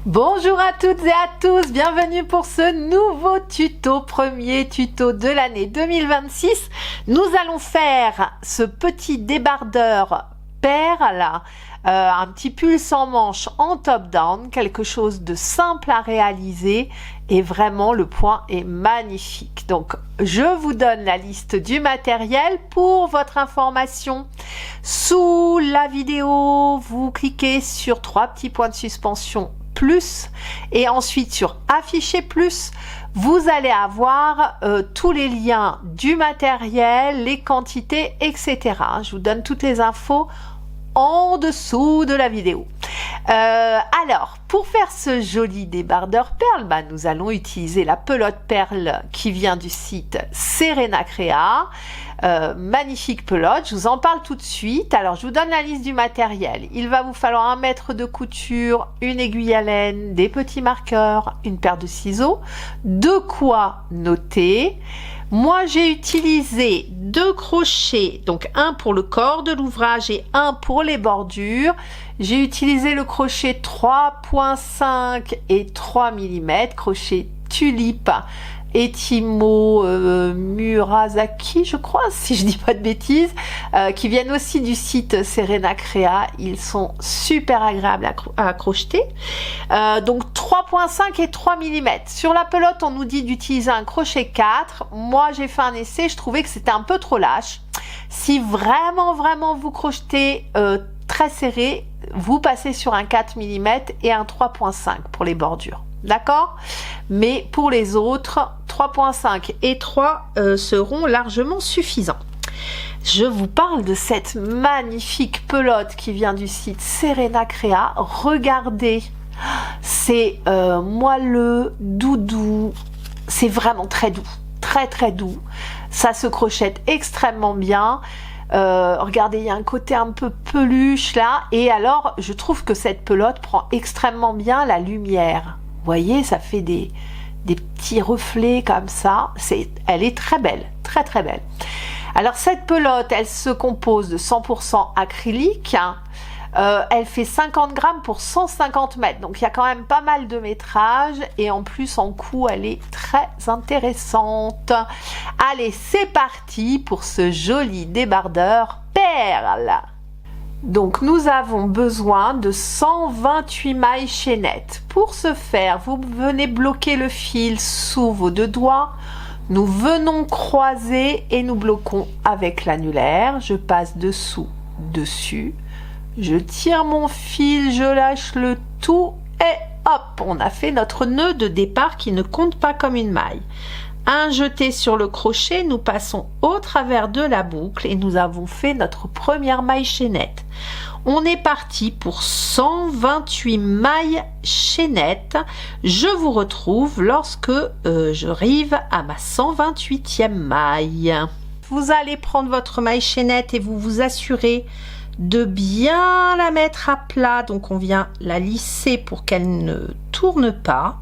Bonjour à toutes et à tous, bienvenue pour ce nouveau tuto, premier tuto de l'année 2026. Nous allons faire ce petit débardeur perle, un petit pull sans manches en top down, quelque chose de simple à réaliser et vraiment le point est magnifique. Donc je vous donne la liste du matériel pour votre information. Sous la vidéo, vous cliquez sur 3 petits points de suspension plus et ensuite sur afficher plus, vous allez avoir tous les liens du matériel, les quantités, etc. Je vous donne toutes les infos en dessous de la vidéo. Alors, pour faire ce joli débardeur perle, nous allons utiliser la pelote perle qui vient du site Serena Crea. Magnifique pelote, je vous en parle tout de suite. Alors, je vous donne la liste du matériel. Il va vous falloir 1 mètre de couture, une aiguille à laine, des petits marqueurs, une paire de ciseaux, de quoi noter. Moi, j'ai utilisé 2 crochets, donc un pour le corps de l'ouvrage et un pour les bordures. J'ai utilisé le crochet 3,5 et 3 mm, crochet tulipe Etimo Murasaki, je crois, si je dis pas de bêtises, qui viennent aussi du site Serena Crea. Ils sont super agréables à crocheter. Donc 3,5 et 3 mm. Sur la pelote, on nous dit d'utiliser un crochet 4. Moi, j'ai fait un essai, je trouvais que c'était un peu trop lâche. Si vraiment vous crochetez très serré, vous passez sur un 4 mm et un 3,5 pour les bordures. D'accord? Mais pour les autres, 3,5 et 3 seront largement suffisants. Je vous parle de cette magnifique pelote qui vient du site Serena Crea. Regardez, c'est moelleux, doudou, c'est vraiment très doux, très doux. Ça se crochette extrêmement bien. Regardez, il y a un côté un peu peluche là. Et alors, je trouve que cette pelote prend extrêmement bien la lumière. Vous voyez, ça fait des petits reflets comme ça. Elle est très belle, très belle. Alors cette pelote, elle se compose de 100% acrylique. Elle fait 50 grammes pour 150 mètres. Donc il y a quand même pas mal de métrage. Et en plus, en coût, elle est très intéressante. Allez, c'est parti pour ce joli débardeur perle. Donc nous avons besoin de 128 mailles chaînettes. Pour ce faire, vous venez bloquer le fil sous vos 2 doigts. Nous venons croiser et nous bloquons avec l'annulaire. Je passe dessous, dessus. Je tire mon fil, je lâche le tout et hop, on a fait notre nœud de départ qui ne compte pas comme une maille. Un jeté sur le crochet, nous passons au travers de la boucle et nous avons fait notre première maille chaînette. On est parti pour 128 mailles chaînettes. Je vous retrouve lorsque j'arrive à ma 128e maille. Vous allez prendre votre maille chaînette et vous vous assurez de bien la mettre à plat. Donc on vient la lisser pour qu'elle ne tourne pas.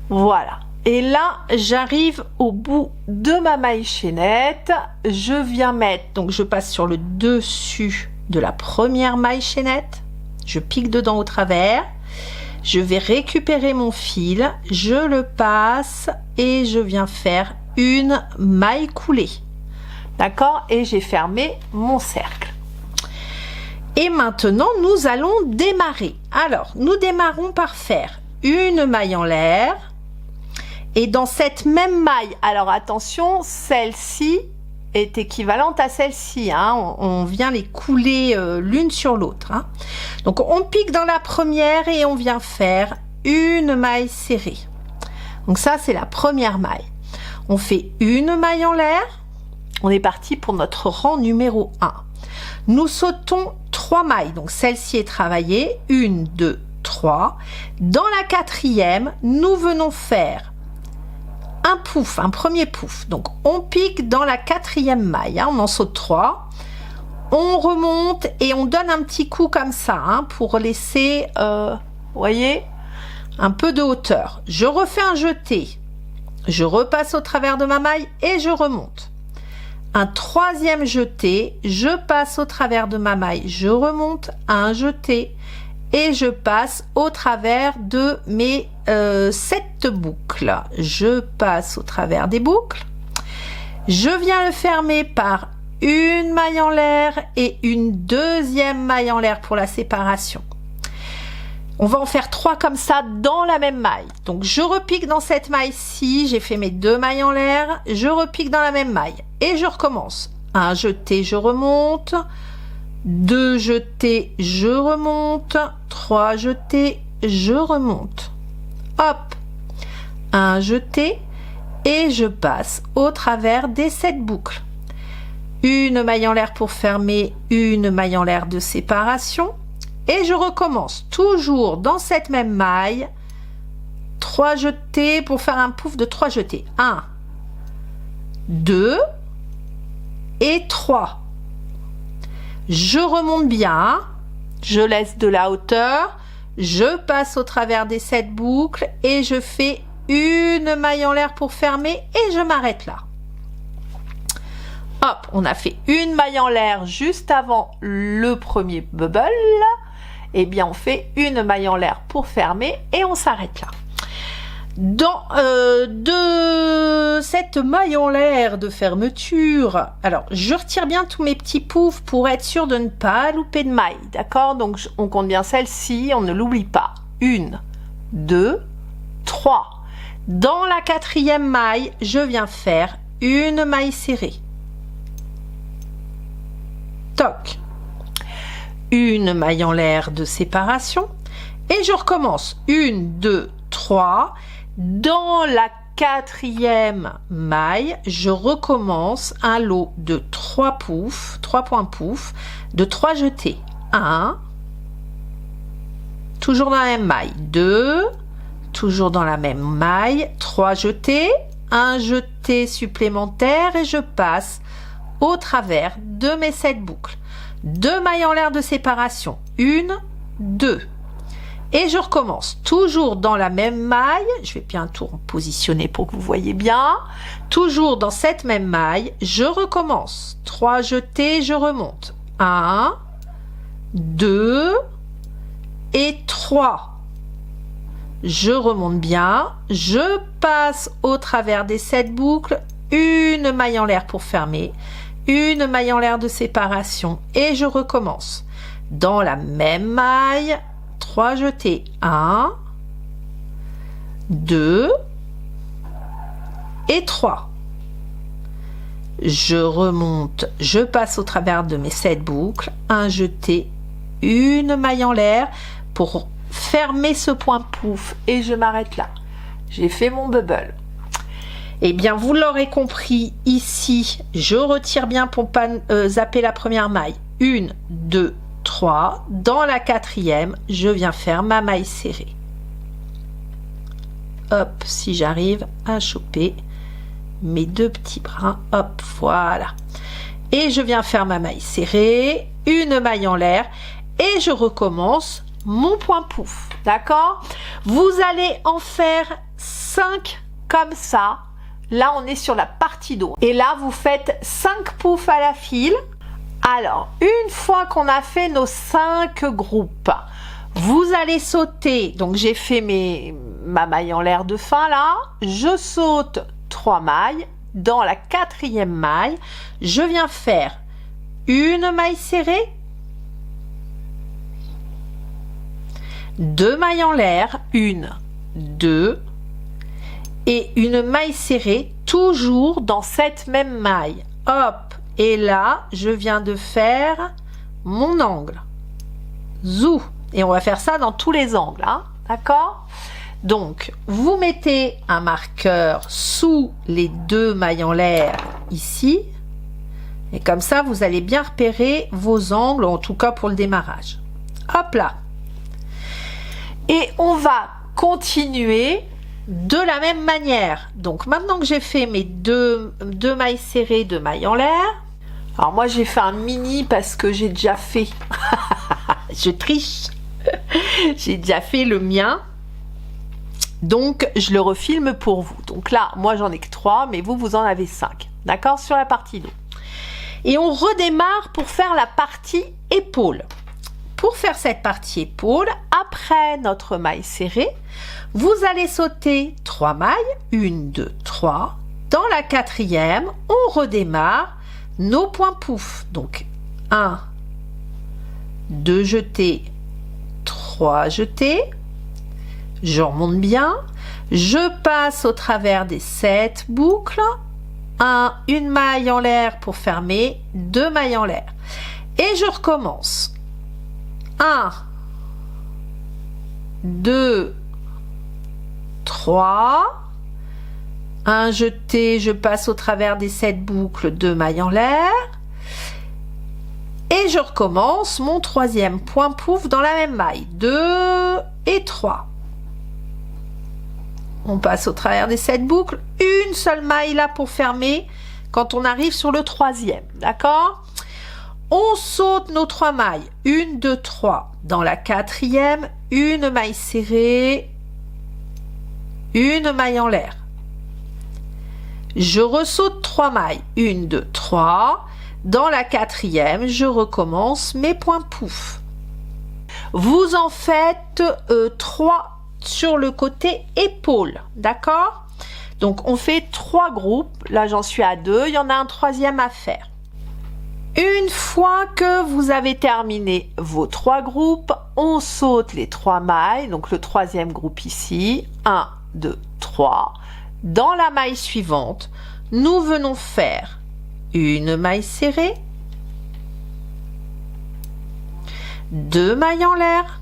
Voilà. Et là, j'arrive au bout de ma maille chaînette. Je viens mettre, donc je passe sur le dessus de la première maille chaînette. Je pique dedans au travers. Je vais récupérer mon fil. Je le passe et je viens faire une maille coulée. D'accord? Et j'ai fermé mon cercle. Et maintenant, nous allons démarrer. Alors, nous démarrons par faire une maille en l'air. Et dans cette même maille, alors attention, celle-ci est équivalente à celle-ci. On vient les couler l'une sur l'autre. Donc on pique dans la première et on vient faire une maille serrée. Donc ça, c'est la première maille. On fait une maille en l'air. On est parti pour notre rang numéro 1. Nous sautons 3 mailles. Donc celle-ci est travaillée. 1, 2, 3. Dans la 4e, nous venons faire un pouf, un premier pouf. Donc on pique dans la 4e maille, on en saute 3, on remonte et on donne un petit coup comme ça pour laisser, vous voyez, un peu de hauteur. Je refais un jeté, je repasse au travers de ma maille et je remonte. Un 3e jeté, je passe au travers de ma maille, je remonte, un jeté et je passe au travers de mes 7 boucles. Je passe au travers des boucles. Je viens le fermer par une maille en l'air et une deuxième maille en l'air pour la séparation. On va en faire 3 comme ça dans la même maille. Donc je repique dans cette maille-ci, j'ai fait mes 2 mailles en l'air, je repique dans la même maille et je recommence. 1 jeté, je remonte, 2 jetés, je remonte, 3 jetés, je remonte. Hop, 1 jeté et je passe au travers des 7 boucles. Une maille en l'air pour fermer, une maille en l'air de séparation. Et je recommence toujours dans cette même maille, 3 jetés pour faire un pouf de 3 jetés. 1, 2 et 3. Je remonte bien, je laisse de la hauteur, je passe au travers des 7 boucles et je fais une maille en l'air pour fermer et je m'arrête là. Hop, on a fait une maille en l'air juste avant le premier bubble. Eh bien, on fait une maille en l'air pour fermer et on s'arrête là. Dans cette maille en l'air de fermeture, alors je retire bien tous mes petits poufs pour être sûr de ne pas louper de maille, d'accord? Donc on compte bien celle-ci, on ne l'oublie pas. 1, 2, 3. Dans la 4e maille, je viens faire une maille serrée. Toc. Une maille en l'air de séparation et je recommence. 1, 2, 3. Dans la 4e maille, je recommence un lot de 3 poufs, 3 points poufs, de 3 jetés. 1, toujours dans la même maille. 2, toujours dans la même maille. 3 jetés, un jeté supplémentaire et je passe au travers de mes 7 boucles. 2 mailles en l'air de séparation. 1, 2. Et je recommence toujours dans la même maille. Je vais bien tout positionner pour que vous voyez bien. Toujours dans cette même maille, je recommence. 3 jetés, je remonte. 1, 2 et 3. Je remonte bien. Je passe au travers des 7 boucles. Une maille en l'air pour fermer. Une maille en l'air de séparation et je recommence. Dans la même maille, 3 jetés. 1, 2 et 3. Je remonte, je passe au travers de mes 7 boucles. Un jeté, une maille en l'air pour fermer ce point pouf et je m'arrête là. J'ai fait mon bubble. Eh bien, vous l'aurez compris, ici, je retire bien pour pas zapper la première maille. 1, 2, 3. Dans la 4e, je viens faire ma maille serrée. Hop, si j'arrive à choper mes 2 petits brins. Hop, voilà. Et je viens faire ma maille serrée, une maille en l'air et je recommence mon point pouf. D'accord? Vous allez en faire 5 comme ça. Là, on est sur la partie dos. Et là, vous faites 5 poufs à la file. Alors, une fois qu'on a fait nos 5 groupes, vous allez sauter. Donc, j'ai fait ma maille en l'air de fin là. Je saute 3 mailles. Dans la 4e maille, je viens faire une maille serrée, 2 mailles en l'air, 1, 2, et une maille serrée toujours dans cette même maille. Hop, et là je viens de faire mon angle. Zou, et on va faire ça dans tous les angles, hein, d'accord? Donc vous mettez un marqueur sous les 2 mailles en l'air ici et comme ça vous allez bien repérer vos angles, en tout cas pour le démarrage. Hop là, et on va continuer de la même manière. Donc maintenant que j'ai fait mes deux mailles serrées, 2 mailles en l'air, alors moi j'ai fait un mini parce que j'ai déjà fait je triche j'ai déjà fait le mien, donc je le refilme pour vous. Donc là moi j'en ai que 3 mais vous en avez 5, d'accord, sur la partie dos. Et on redémarre pour faire la partie épaule. pour faire cette partie épaule, après notre maille serrée, vous allez sauter 3 mailles, 1, 2, 3. Dans la 4e, on redémarre nos points pouf. Donc 1, 2 jetés, 3 jetés. Je remonte bien. Je passe au travers des 7 boucles. Une maille en l'air pour fermer, 2 mailles en l'air. Et je recommence. 1, 2, 3. Un jeté, je passe au travers des 7 boucles, 2 mailles en l'air. Et je recommence mon 3e point pouf dans la même maille. 2 et 3. On passe au travers des 7 boucles. Une seule maille là pour fermer quand on arrive sur le 3e. D'accord? On saute nos 3 mailles. 1, 2, 3. Dans la 4e, une maille serrée. Une maille en l'air. Je ressaute 3 mailles. 1, 2, 3. Dans la 4e, je recommence mes points pouf. Vous en faites 3 sur le côté épaule. D'accord? Donc, on fait 3 groupes. Là, j'en suis à 2. Il y en a un 3e à faire. Une fois que vous avez terminé vos 3 groupes, on saute les 3 mailles. Donc, le 3e groupe ici. 1, 2, 3. Dans la maille suivante, nous venons faire une maille serrée, 2 mailles en l'air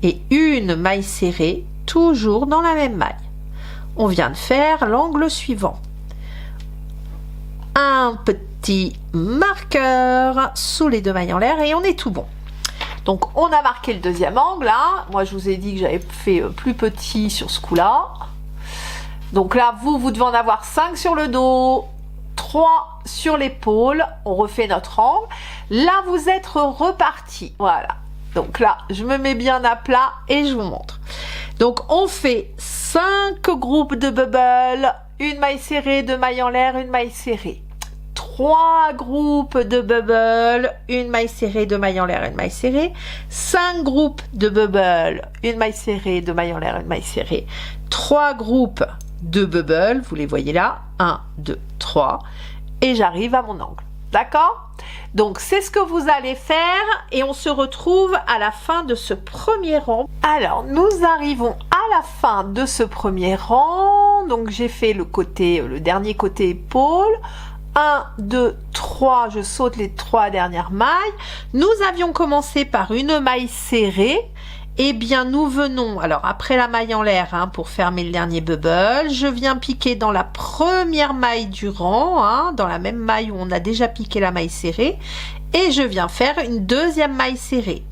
et une maille serrée, toujours dans la même maille. On vient de faire l'angle suivant. Un petit marqueur sous les 2 mailles en l'air et on est tout bon. Donc on a marqué le 2e angle. Hein. Moi je vous ai dit que j'avais fait plus petit sur ce coup-là. Donc là, vous devez en avoir 5 sur le dos, 3 sur l'épaule. On refait notre angle. Là, vous êtes reparti. Voilà. Donc là, je me mets bien à plat et je vous montre. Donc, on fait 5 groupes de bubble. Une maille serrée, 2 mailles en l'air, une maille serrée. 3 groupes de bubble, une maille serrée, 2 mailles en l'air, une maille serrée. 5 groupes de bubble, une maille serrée, 2 mailles en l'air, une maille serrée. 3 groupes de bubble, vous les voyez là, 1, 2, 3, et j'arrive à mon angle. D'accord? Donc, c'est ce que vous allez faire et on se retrouve à la fin de ce premier rang. Alors, nous arrivons à la fin de ce premier rang. Donc, j'ai fait le dernier côté épaule. 1, 2, 3, je saute les 3 dernières mailles. Nous avions commencé par une maille serrée. Eh bien, nous venons, alors après la maille en l'air, hein, pour fermer le dernier bubble, je viens piquer dans la première maille du rang, hein, dans la même maille où on a déjà piqué la maille serrée, et je viens faire une 2e maille serrée.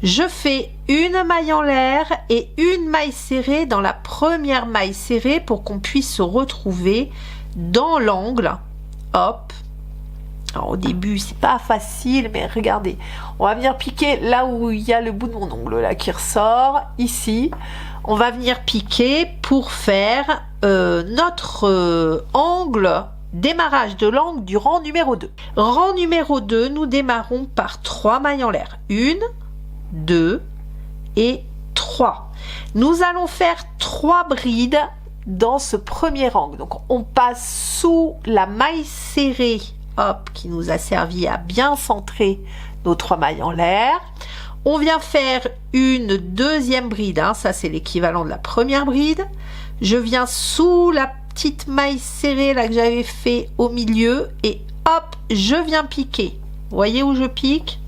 Je fais une maille en l'air et une maille serrée dans la première maille serrée pour qu'on puisse se retrouver dans l'angle. Hop. Alors, au début, c'est pas facile, mais regardez, on va venir piquer là où il y a le bout de mon ongle là qui ressort, ici. On va venir piquer pour faire notre angle, démarrage de l'angle du rang numéro 2. Rang numéro 2, nous démarrons par 3 mailles en l'air. 1, 2 et 3. Nous allons faire 3 brides dans ce premier angle. Donc, on passe sous la maille serrée, hop, qui nous a servi à bien centrer nos 3 mailles en l'air. On vient faire une 2e bride, hein, ça c'est l'équivalent de la première bride. Je viens sous la petite maille serrée là que j'avais fait au milieu et hop, je viens piquer. Vous voyez où je pique?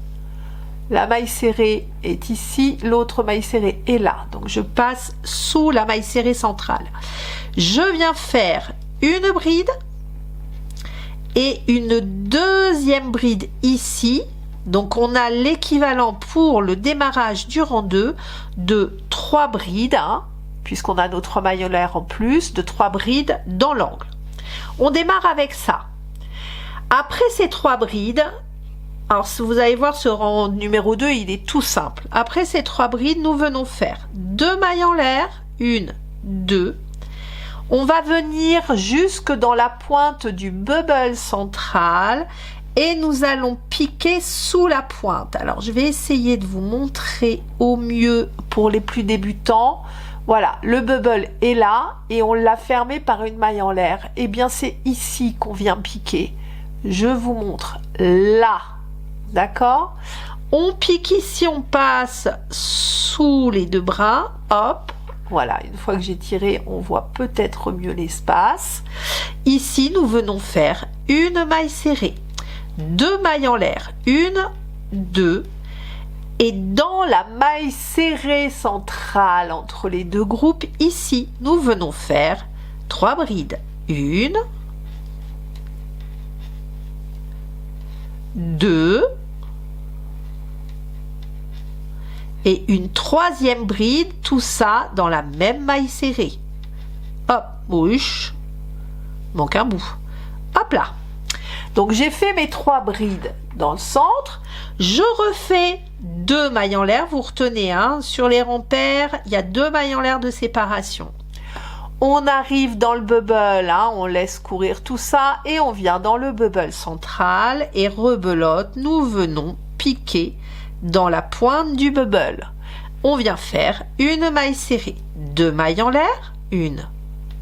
La maille serrée est ici, l'autre maille serrée est là. Donc je passe sous la maille serrée centrale. Je viens faire une bride et une 2e bride ici. Donc on a l'équivalent pour le démarrage du rang 2 de 3 brides, hein, puisqu'on a nos 3 mailles en l'air en plus, de 3 brides dans l'angle. On démarre avec ça. Après ces 3 brides, alors si vous allez voir ce rang numéro 2, il est tout simple. Après ces 3 brides, nous venons faire 2 mailles en l'air, 1, 2. On va venir jusque dans la pointe du bubble central et nous allons piquer sous la pointe. Alors je vais essayer de vous montrer au mieux pour les plus débutants. Voilà, le bubble est là et on l'a fermé par une maille en l'air. Et bien c'est ici qu'on vient piquer. Je vous montre là, d'accord? On pique ici, on passe sous les deux bras, hop. Voilà, une fois que j'ai tiré, on voit peut-être mieux l'espace. Ici, nous venons faire une maille serrée, 2 mailles en l'air, 1, 2. Et dans la maille serrée centrale entre les deux groupes, ici, nous venons faire 3 brides. 1, 2, et une troisième bride, tout ça dans la même maille serrée. Hop, bouche, manque un bout. Hop là. Donc j'ai fait mes 3 brides dans le centre. Je refais 2 mailles en l'air. Vous retenez, hein, sur les rangs pairs, il y a 2 mailles en l'air de séparation. On arrive dans le bubble, hein, on laisse courir tout ça et on vient dans le bubble central et rebelote. Nous venons piquer dans la pointe du bubble. On vient faire une maille serrée, 2 mailles en l'air, 1,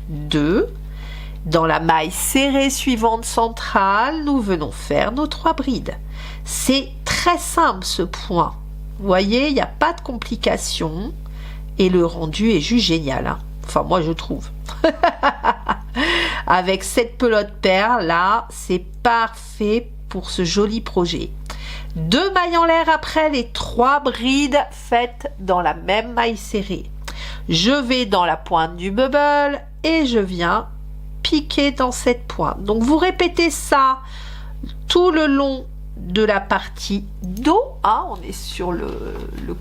2. Dans la maille serrée suivante centrale, nous venons faire nos 3 brides. C'est très simple ce point. Vous voyez, il n'y a pas de complications et le rendu est juste génial, hein. Enfin, moi je trouve. Avec cette pelote perle là, c'est parfait pour ce joli projet. 2 mailles en l'air après les 3 brides faites dans la même maille serrée. Je vais dans la pointe du bubble et je viens piquer dans cette pointe. Donc vous répétez ça tout le long de la partie dos, hein, on est sur le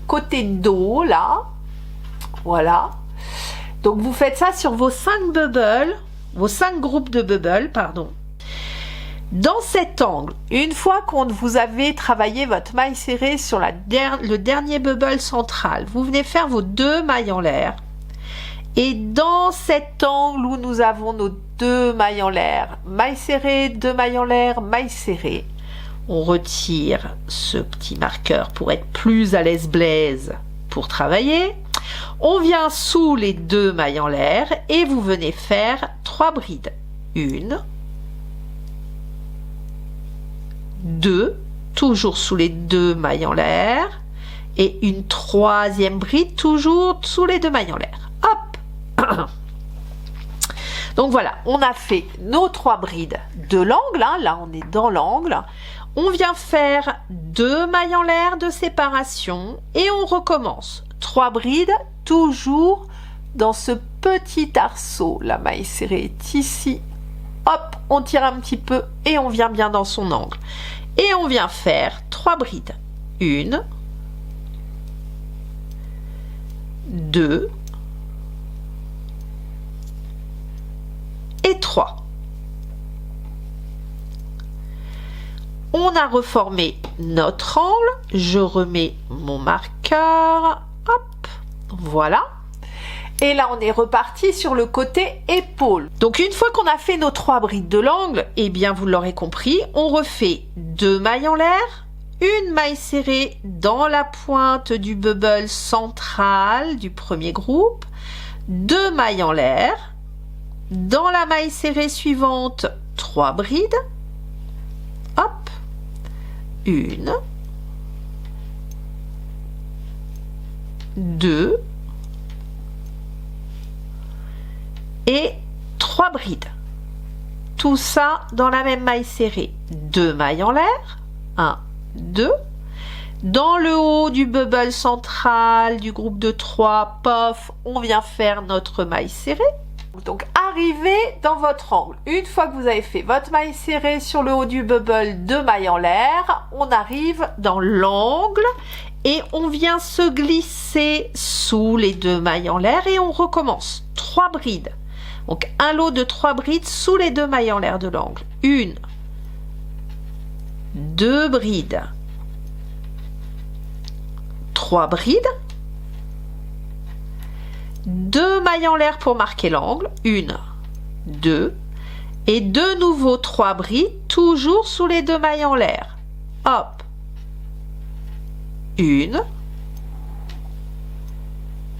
côté dos là, voilà. Donc vous faites ça sur vos 5 bubbles, vos 5 groupes de bubbles, pardon. Dans cet angle, une fois qu'on vous avez travaillé votre maille serrée sur le dernier bubble central, vous venez faire vos 2 mailles en l'air. Et dans cet angle où nous avons nos 2 mailles en l'air, maille serrée, 2 mailles en l'air, maille serrée, on retire ce petit marqueur pour être plus à l'aise Blaise pour travailler. On vient sous les 2 mailles en l'air et vous venez faire 3 brides. 1, 2, toujours sous les 2 mailles en l'air et une troisième bride toujours sous les 2 mailles en l'air. Hop. Donc voilà, on a fait nos 3 brides de l'angle, hein, là on est dans l'angle. On vient faire 2 mailles en l'air de séparation et on recommence. 3 brides, toujours dans ce petit arceau. La maille serrée est ici. Hop, on tire un petit peu et on vient bien dans son angle. Et on vient faire 3 brides. 1, 2 et 3. On a reformé notre angle. Je remets mon marqueur. Hop, voilà. Et là, on est reparti sur le côté épaule. Donc, une fois qu'on a fait nos 3 brides de l'angle, eh bien, vous l'aurez compris, on refait 2 mailles en l'air, une maille serrée dans la pointe du bubble central du premier groupe, 2 mailles en l'air, dans la maille serrée suivante, 3 brides, hop, 1, 2 et 3 brides. Tout ça dans la même maille serrée. 2 mailles en l'air. 1, 2. Dans le haut du bubble central du groupe de 3, pof, on vient faire notre maille serrée. Donc arrivez dans votre angle. Une fois que vous avez fait votre maille serrée sur le haut du bubble, 2 mailles en l'air, on arrive dans l'angle et on vient se glisser sous les 2 mailles en l'air et on recommence. 3 brides. Donc un lot de 3 brides sous les 2 mailles en l'air de l'angle. 1, 2 brides, 3 brides, 2 mailles en l'air pour marquer l'angle. 1, 2. Et de nouveau 3 brides, toujours sous les 2 mailles en l'air. Hop. 1,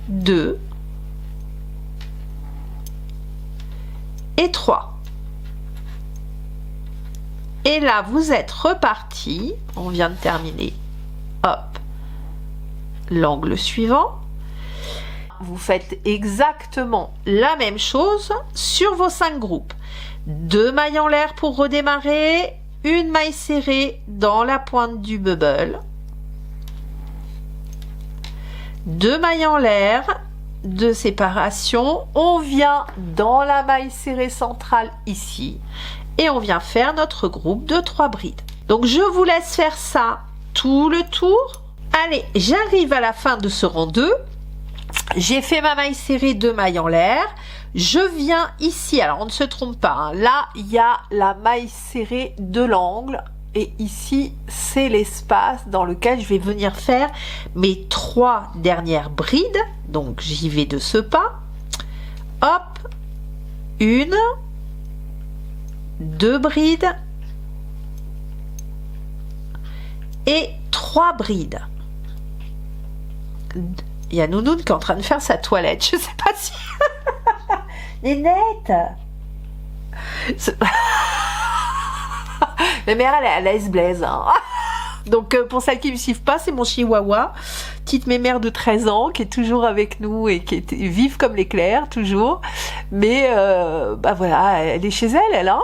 2 et 3. Et là, vous êtes reparti. On vient de terminer. Hop. L'angle suivant. Vous faites exactement la même chose sur vos 5 groupes. 2 mailles en l'air pour redémarrer, une maille serrée dans la pointe du bubble, 2 mailles en l'air de séparation, on vient dans la maille serrée centrale ici et on vient faire notre groupe de 3 brides. Donc je vous laisse faire ça tout le tour. Allez, j'arrive à la fin de ce rang 2. J'ai fait ma maille serrée, 2 mailles en l'air. Je viens ici, alors on ne se trompe pas, hein. Là il y a la maille serrée de l'angle et ici c'est l'espace dans lequel je vais venir faire mes 3 dernières brides. Donc j'y vais de ce pas. Hop, 1, 2 brides et 3 brides. Il y a Nounoun qui est en train de faire sa toilette. Je sais pas si... Nénette. Mais mère, elle laisse Blaise. Hein. Donc, pour celles qui ne me suivent pas, c'est mon chihuahua. Petite mémère de 13 ans qui est toujours avec nous et qui est vive comme l'éclair, toujours. Mais, bah voilà, elle est chez elle, hein.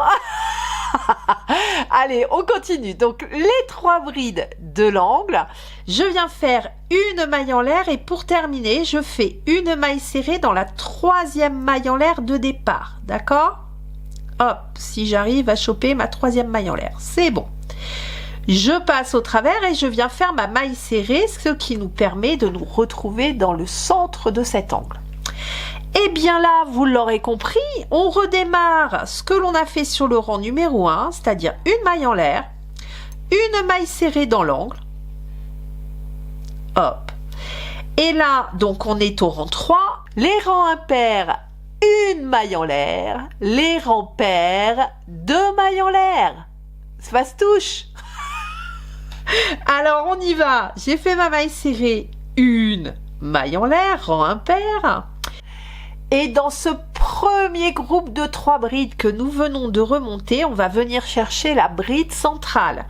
Allez, on continue. Donc les 3 brides de l'angle, je viens faire une maille en l'air et pour terminer, je fais une maille serrée dans la 3e maille en l'air de départ. D'accord? Hop, si j'arrive à choper ma 3e maille en l'air, c'est bon. Je passe au travers et je viens faire ma maille serrée, ce qui nous permet de nous retrouver dans le centre de cet angle. Et bien là, vous l'aurez compris, on redémarre ce que l'on a fait sur le rang numéro 1, c'est-à-dire une maille en l'air, une maille serrée dans l'angle. Hop. Et là, donc on est au rang 3. Les rangs impairs, une maille en l'air. Les rangs pairs, 2 mailles en l'air. Face touche. Alors on y va. J'ai fait ma maille serrée, une maille en l'air, rang impair. Et dans ce premier groupe de 3 brides que nous venons de remonter, on va venir chercher la bride centrale.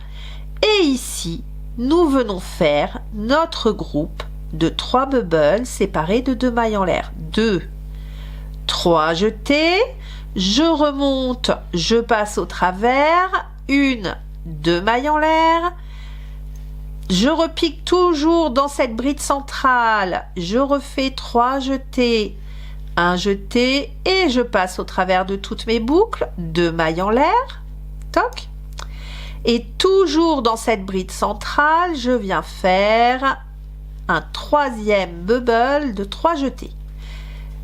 Et ici, nous venons faire notre groupe de 3 bubbles séparés de 2 mailles en l'air. 2, 3 jetés, je remonte, je passe au travers, 1, 2 mailles en l'air, je repique toujours dans cette bride centrale, je refais 3 jetés, un jeté et je passe au travers de toutes mes boucles, 2 mailles en l'air, toc, et toujours dans cette bride centrale, je viens faire un 3e bubble de 3 jetés.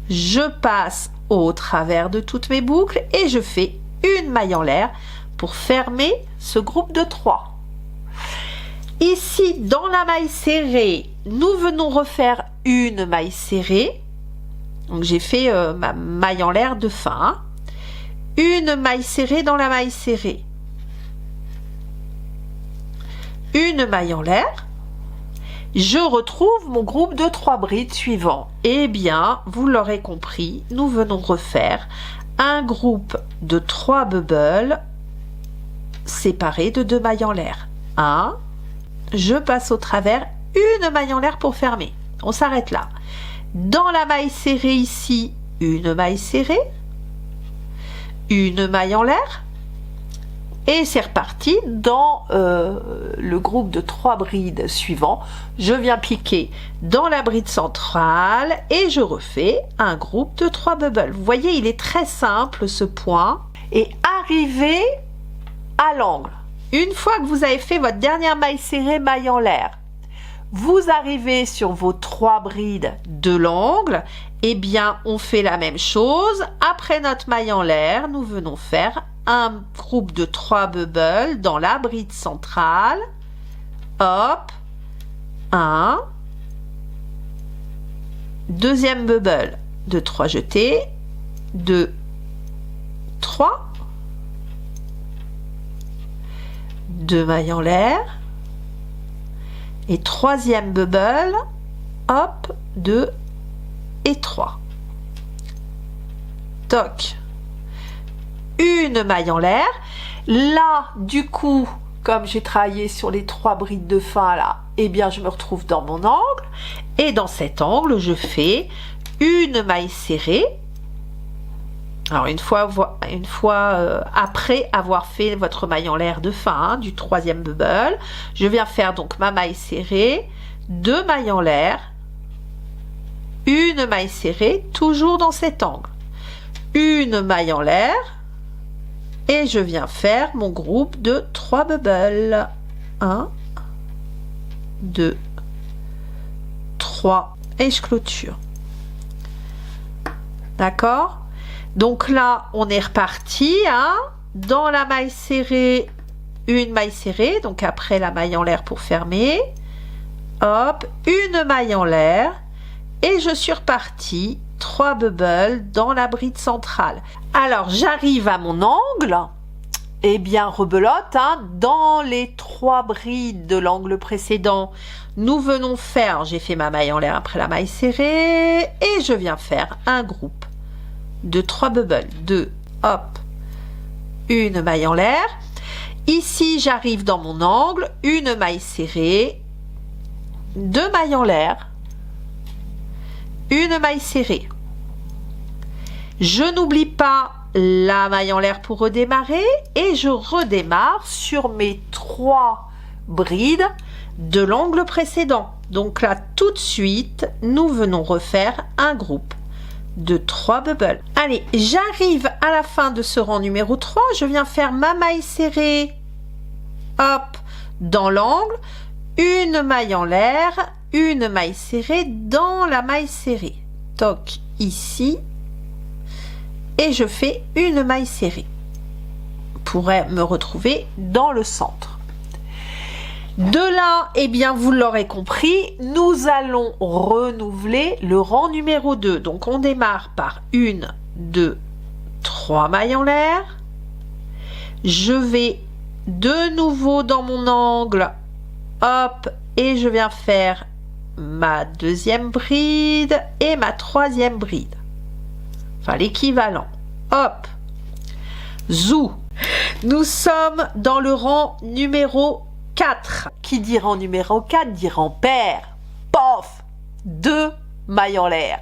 Je passe au travers de toutes mes boucles et je fais une maille en l'air pour fermer ce groupe de 3. Ici, dans la maille serrée, nous venons refaire une maille serrée. Donc j'ai fait ma maille en l'air de fin. Hein. Une maille serrée dans la maille serrée. Une maille en l'air. Je retrouve mon groupe de 3 brides suivant. Eh bien, vous l'aurez compris, nous venons refaire un groupe de 3 bubbles séparés de 2 mailles en l'air. 1, je passe au travers, une maille en l'air pour fermer. On s'arrête là. Dans la maille serrée ici, une maille serrée, une maille en l'air, et c'est reparti dans le groupe de 3 brides suivant. Je viens piquer dans la bride centrale et je refais un groupe de 3 bubbles. Vous voyez, il est très simple ce point. Et arrivé à l'angle. Une fois que vous avez fait votre dernière maille serrée, maille en l'air, vous arrivez sur vos 3 brides de l'angle, eh bien on fait la même chose. Après notre maille en l'air, nous venons faire un groupe de 3 bubbles dans la bride centrale. Hop, 1, deuxième bubble de 3 jetés, 2, 3, 2 mailles en l'air, et troisième bubble, hop, 2 et 3. Toc, une maille en l'air. Là, du coup, comme j'ai travaillé sur les 3 brides de fin là, eh bien je me retrouve dans mon angle, et dans cet angle je fais une maille serrée. Alors une fois après avoir fait votre maille en l'air de fin du troisième bubble, je viens faire donc ma maille serrée, 2 mailles en l'air, une maille serrée, toujours dans cet angle, une maille en l'air, et je viens faire mon groupe de 3 bubbles. 1, 2, 3, et je clôture. D'accord? Donc là, on est reparti, hein, dans la maille serrée, une maille serrée, donc après la maille en l'air pour fermer, hop, une maille en l'air, et je suis reparti 3 bubbles dans la bride centrale. Alors j'arrive à mon angle, et bien rebelote, hein, dans les 3 brides de l'angle précédent, nous venons faire, j'ai fait ma maille en l'air après la maille serrée, et je viens faire un groupe de 3 bubbles, 2, hop, une maille en l'air. Ici j'arrive dans mon angle, une maille serrée, 2 mailles en l'air, une maille serrée. Je n'oublie pas la maille en l'air pour redémarrer, et je redémarre sur mes 3 brides de l'angle précédent. Donc là tout de suite nous venons refaire un groupe de 3 bubbles. Allez, j'arrive à la fin de ce rang numéro 3, je viens faire ma maille serrée, hop, dans l'angle, une maille en l'air, une maille serrée dans la maille serrée, toc, ici, et je fais une maille serrée pour me retrouver dans le centre. De là, eh bien, vous l'aurez compris, nous allons renouveler le rang numéro 2. Donc, on démarre par 1, 2, 3 mailles en l'air. Je vais de nouveau dans mon angle, hop, et je viens faire ma deuxième bride et ma troisième bride. Enfin, l'équivalent. Hop, zou. Nous sommes dans le rang numéro 4. Qui dit rang numéro 4 dit rang pair. Pof, 2 mailles en l'air.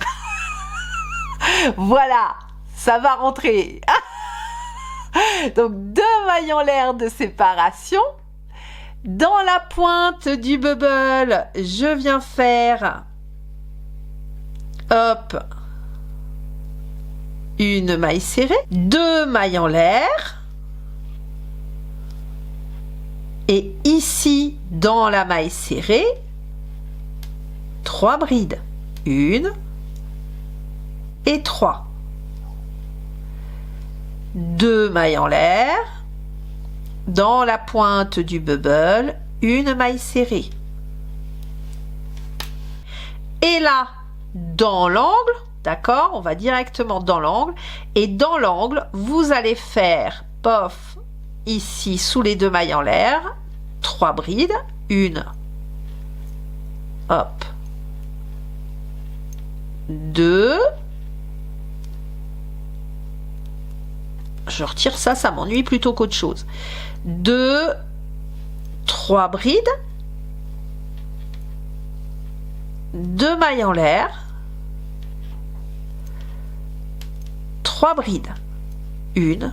Voilà, ça va rentrer. Donc 2 mailles en l'air de séparation. Dans la pointe du bubble, je viens faire, hop, une maille serrée, 2 mailles en l'air. Et ici, dans la maille serrée, 3 brides. 1 et 3. 2 mailles en l'air. Dans la pointe du bubble, une maille serrée. Et là, dans l'angle, d'accord, on va directement dans l'angle. Et dans l'angle, vous allez faire, pof, ici, sous les 2 mailles en l'air, 3 brides, 1, hop, 2, je retire ça, ça m'ennuie plutôt qu'autre chose, 2, 3 brides, 2 mailles en l'air, 3 brides, 1,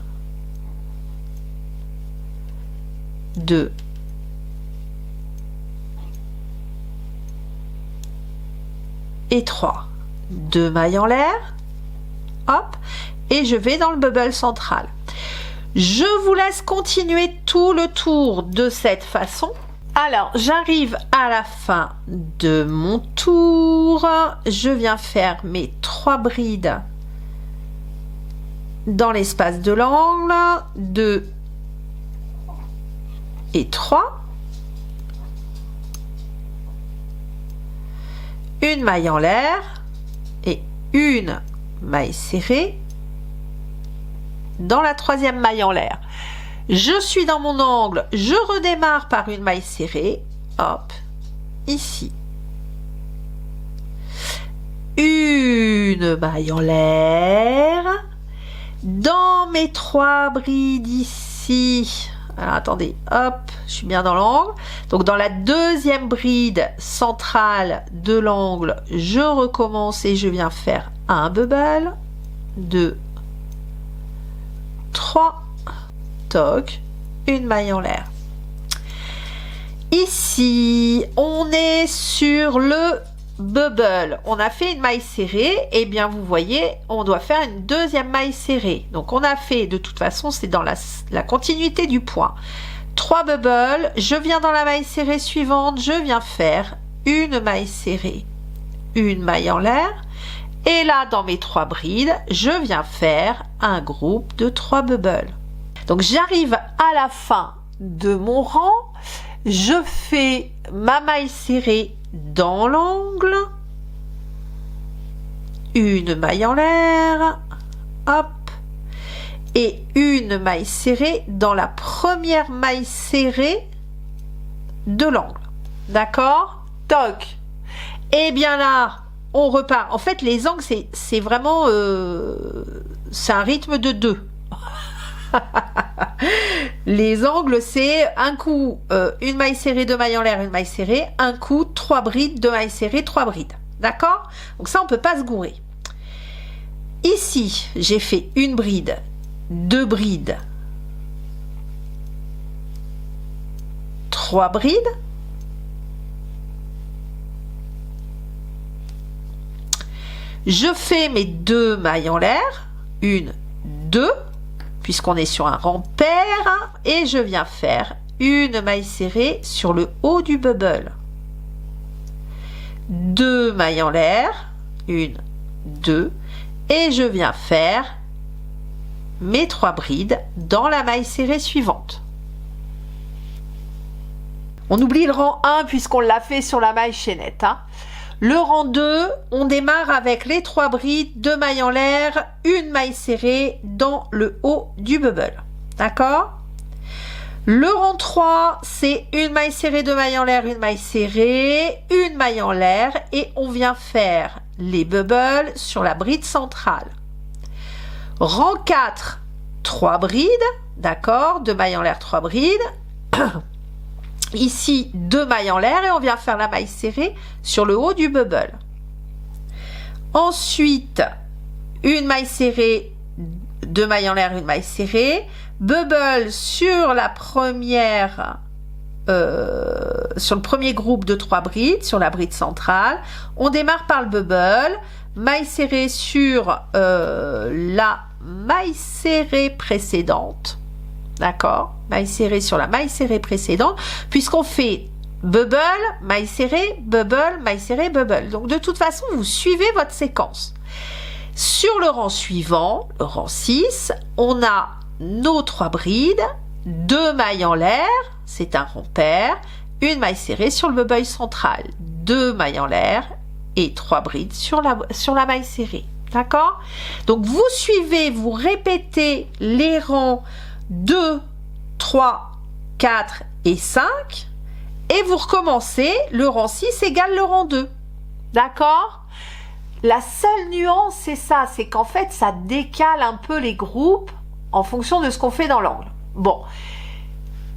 2, et 3. 2 mailles en l'air, hop, et je vais dans le bubble central. Je vous laisse continuer tout le tour de cette façon. Alors, j'arrive à la fin de mon tour. Je viens faire mes 3 brides dans l'espace de l'angle, 2 et 3. Une maille en l'air et une maille serrée dans la troisième maille en l'air. Je suis dans mon angle, je redémarre par une maille serrée, hop, ici. Une maille en l'air. Dans mes 3 brides ici, alors attendez, hop, je suis bien dans l'angle. Donc dans la deuxième bride centrale de l'angle, je recommence et je viens faire un bubble, 2, 3, toc, une maille en l'air. Ici, on est sur le bubble. On a fait une maille serrée, et bien vous voyez, on doit faire une deuxième maille serrée. Donc on a fait, de toute façon, c'est dans la continuité du point. 3 bubbles, je viens dans la maille serrée suivante, je viens faire une maille serrée, une maille en l'air, et là dans mes 3 brides, je viens faire un groupe de 3 bubbles. Donc j'arrive à la fin de mon rang, je fais ma maille serrée dans l'angle, une maille en l'air, hop, et une maille serrée dans la première maille serrée de l'angle. D'accord? Toc. Et bien là, on repart. En fait, les angles, c'est vraiment c'est un rythme de 2. Les angles, c'est un coup une maille serrée, 2 mailles en l'air, une maille serrée, un coup 3 brides, 2 mailles serrées, 3 brides. D'accord? Donc ça, on peut pas se gourer. Ici, j'ai fait une bride, 2 brides, 3 brides. Je fais mes 2 mailles en l'air, 1, 2, puisqu'on est sur un rang pair, et je viens faire une maille serrée sur le haut du bubble. 2 mailles en l'air, 1, 2, et je viens faire mes 3 brides dans la maille serrée suivante. On oublie le rang 1 puisqu'on l'a fait sur la maille chaînette. Le rang 2, on démarre avec les 3 brides, 2 mailles en l'air, une maille serrée dans le haut du bubble. D'accord? Le rang 3, c'est une maille serrée, 2 mailles en l'air, une maille serrée, une maille en l'air, et on vient faire les bubbles sur la bride centrale. Rang 4, 3 brides, d'accord? 2 mailles en l'air, 3 brides. Ici, 2 mailles en l'air, et on vient faire la maille serrée sur le haut du bubble. Ensuite, une maille serrée, 2 mailles en l'air, une maille serrée, bubble sur la première, sur le premier groupe de 3 brides, sur la bride centrale. On démarre par le bubble, maille serrée sur la maille serrée précédente. D'accord? Maille serrée sur la maille serrée précédente, puisqu'on fait bubble, maille serrée, bubble, maille serrée, bubble. Donc de toute façon, vous suivez votre séquence. Sur le rang suivant, le rang 6, on a nos 3 brides, 2 mailles en l'air, c'est un rond pair, une maille serrée sur le bubble central, 2 mailles en l'air et 3 brides sur la maille serrée. D'accord? Donc vous suivez, vous répétez les rangs 2, 3, 4 et 5, et vous recommencez, le rang 6 égale le rang 2. D'accord? La seule nuance, c'est ça, c'est qu'en fait, ça décale un peu les groupes en fonction de ce qu'on fait dans l'angle. Bon,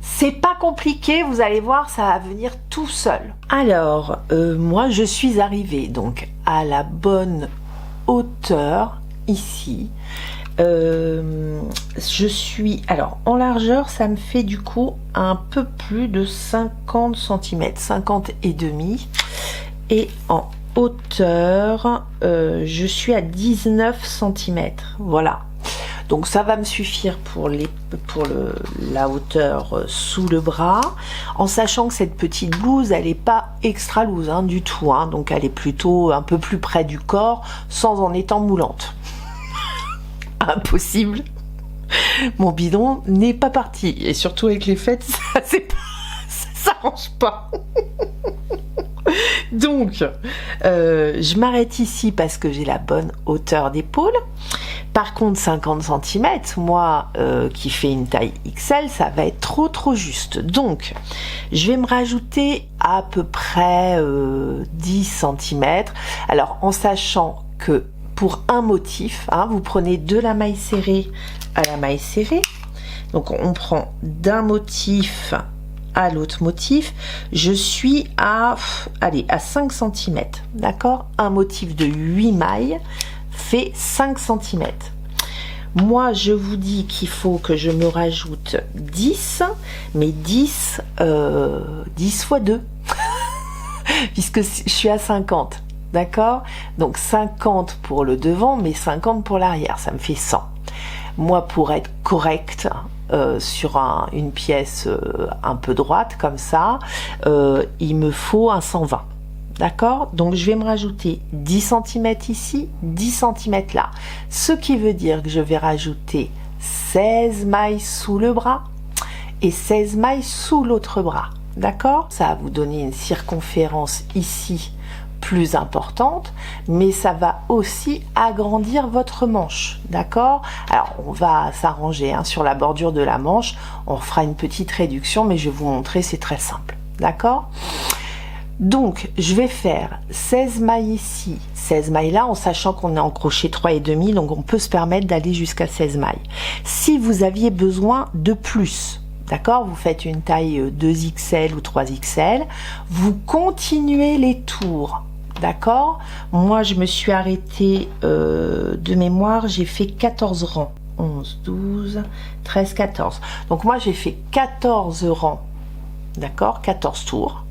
c'est pas compliqué, vous allez voir, ça va venir tout seul. Alors, moi, je suis arrivée donc à la bonne hauteur, ici. Je suis, alors en largeur ça me fait du coup un peu plus de 50 cm, 50 et demi, et en hauteur je suis à 19 cm, voilà. Donc ça va me suffire pour la hauteur sous le bras, en sachant que cette petite blouse elle est pas extra loose du tout, donc elle est plutôt un peu plus près du corps sans en étant moulante. Impossible, mon bidon n'est pas parti, et surtout avec les fêtes ça s'arrange pas. Donc, je m'arrête ici parce que j'ai la bonne hauteur d'épaule. Par contre, 50 cm, moi qui fais une taille XL, ça va être trop juste. Donc, je vais me rajouter à peu près 10 cm. Alors, en sachant que pour un motif, hein, vous prenez de la maille serrée à la maille serrée. Donc, on prend d'un motif à l'autre motif, je suis à 5 cm, d'accord? Un motif de 8 mailles fait 5 cm. Moi, je vous dis qu'il faut que je me rajoute 10, mais 10 fois 2, puisque je suis à 50, d'accord? Donc 50 pour le devant, mais 50 pour l'arrière, ça me fait 100. Moi, pour être correcte, sur une pièce un peu droite comme ça, il me faut un 120, d'accord? Donc je vais me rajouter 10 cm ici, 10 cm là, ce qui veut dire que je vais rajouter 16 mailles sous le bras et 16 mailles sous l'autre bras, d'accord? Ça va vous donner une circonférence ici plus importante, mais ça va aussi agrandir votre manche, d'accord? Alors on va s'arranger hein, sur la bordure de la manche, on fera une petite réduction, mais je vais vous montrer, c'est très simple, d'accord? Donc je vais faire 16 mailles ici, 16 mailles là, en sachant qu'on est en crochet 3,5, donc on peut se permettre d'aller jusqu'à 16 mailles. Si vous aviez besoin de plus, d'accord, vous faites une taille 2XL ou 3XL, vous continuez les tours. D'accord? Moi, je me suis arrêtée de mémoire, j'ai fait 14 rangs. 11, 12, 13, 14. Donc moi, j'ai fait 14 rangs, d'accord? 14 tours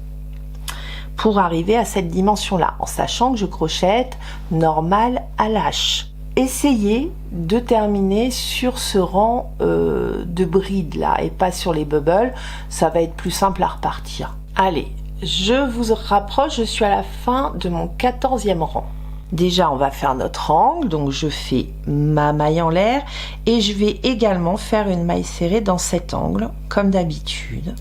pour arriver à cette dimension-là, en sachant que je crochette normal à l'H. Essayez de terminer sur ce rang de bride là et pas sur les bubbles, ça va être plus simple à repartir. Allez, je vous rapproche, je suis à la fin de mon 14e rang. Déjà, on va faire notre angle, donc je fais ma maille en l'air et je vais également faire une maille serrée dans cet angle, comme d'habitude.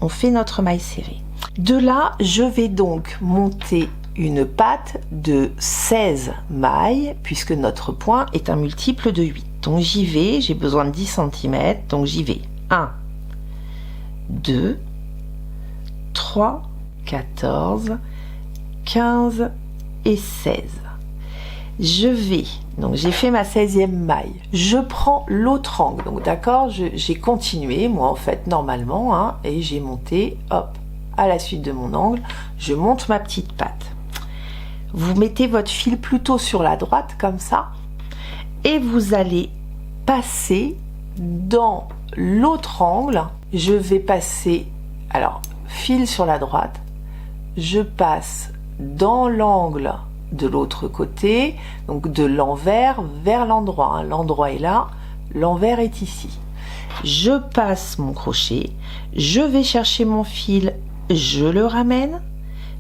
On fait notre maille serrée. De là, je vais donc monter une patte de 16 mailles, puisque notre point est un multiple de 8. Donc j'y vais, j'ai besoin de 10 cm, donc j'y vais. 1, 2, 3, 14, 15 et 16. Je vais, donc j'ai fait ma 16e maille, je prends l'autre angle, donc d'accord, j'ai continué, moi en fait, normalement, hein, et j'ai monté, hop, à la suite de mon angle, je monte ma petite patte. Vous mettez votre fil plutôt sur la droite, comme ça, et vous allez passer dans l'autre angle. Je vais passer, alors, fil sur la droite, je passe dans l'angle de l'autre côté, donc de l'envers vers l'endroit, hein. L'endroit est là, l'envers est ici. Je passe mon crochet, je vais chercher mon fil, je le ramène,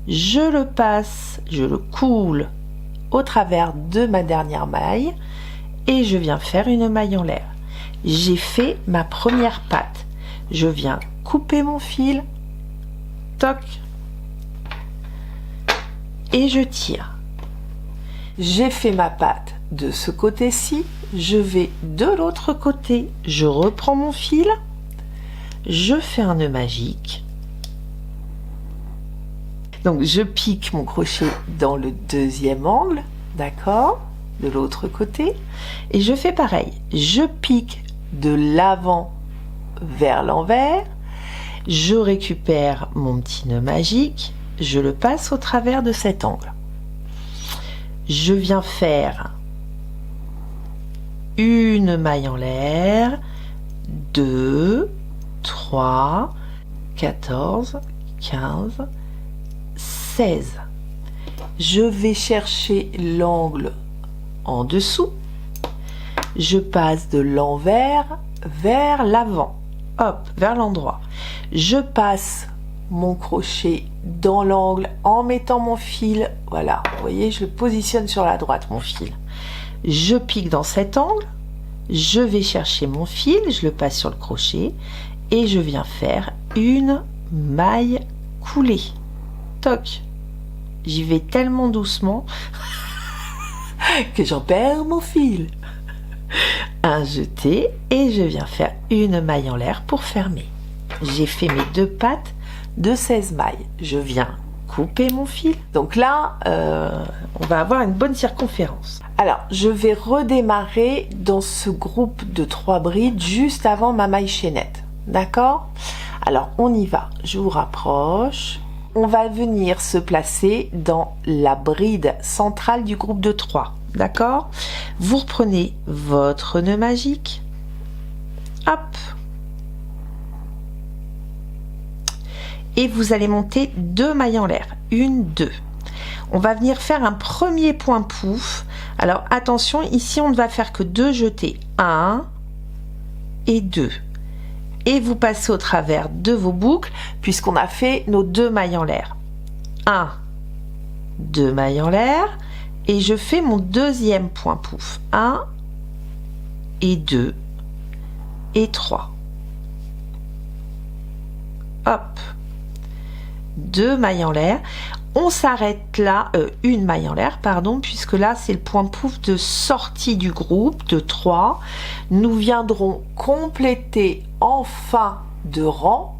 je le passe, je le coule au travers de ma dernière maille et je viens faire une maille en l'air. J'ai fait ma première patte, je viens couper mon fil, toc, et je tire. J'ai fait ma patte de ce côté-ci, je vais de l'autre côté, je reprends mon fil, je fais un nœud magique. Donc je pique mon crochet dans le deuxième angle, d'accord, de l'autre côté, et je fais pareil. Je pique de l'avant vers l'envers, je récupère mon petit nœud magique, je le passe au travers de cet angle. Je viens faire une maille en l'air, 2, 3, 14, 15, 16. Je vais chercher l'angle en dessous. Je passe de l'envers vers l'avant. Hop, vers l'endroit. Je passe mon crochet dans l'angle en mettant mon fil. Voilà, vous voyez, je le positionne sur la droite, mon fil. Je pique dans cet angle. Je vais chercher mon fil, je le passe sur le crochet et je viens faire une maille coulée. Toc. j'y vais tellement doucement que j'en perds mon fil. Un jeté et je viens faire une maille en l'air pour fermer. J'ai fait mes 2 pattes de 16 mailles. Je viens couper mon fil. Donc là, on va avoir une bonne circonférence. Alors, je vais redémarrer dans ce groupe de 3 brides juste avant ma maille chaînette. D'accord? Alors, on y va. Je vous rapproche. On va venir se placer dans la bride centrale du groupe de 3. D'accord? Vous reprenez votre nœud magique. Hop. Et vous allez monter 2 mailles en l'air. 1, 2. On va venir faire un premier point pouf. Alors attention, ici on ne va faire que 2 jetés. 1 et 2. Et vous passez au travers de vos boucles puisqu'on a fait nos 2 mailles en l'air. 1, 2 mailles en l'air. Et je fais mon deuxième point pouf. 1 et 2 et 3. Hop. 2 mailles en l'air. On s'arrête là, une maille en l'air, pardon, puisque là c'est le point pouf de sortie du groupe de 3. Nous viendrons compléter en fin de rang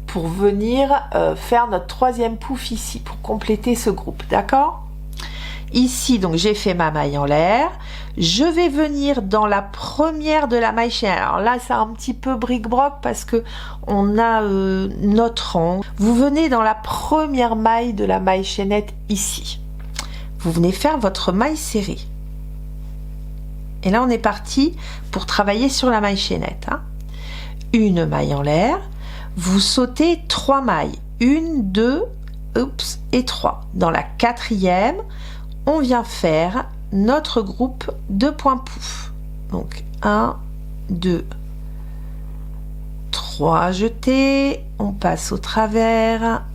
pour venir faire notre 3e pouf ici, pour compléter ce groupe, d'accord? Ici, donc j'ai fait ma maille en l'air. Je vais venir dans la première de la maille chaînette. Alors là, c'est un petit peu bric-broc parce que on a notre rang. Vous venez dans la première maille de la maille chaînette ici. Vous venez faire votre maille serrée. Et là, on est parti pour travailler sur la maille chaînette. Hein. Une maille en l'air. Vous sautez 3 mailles. 1, 2, oups, et 3. Dans la 4e, on vient faire notre groupe de points pouf. Donc 1, 2, 3 jetés, on passe au travers.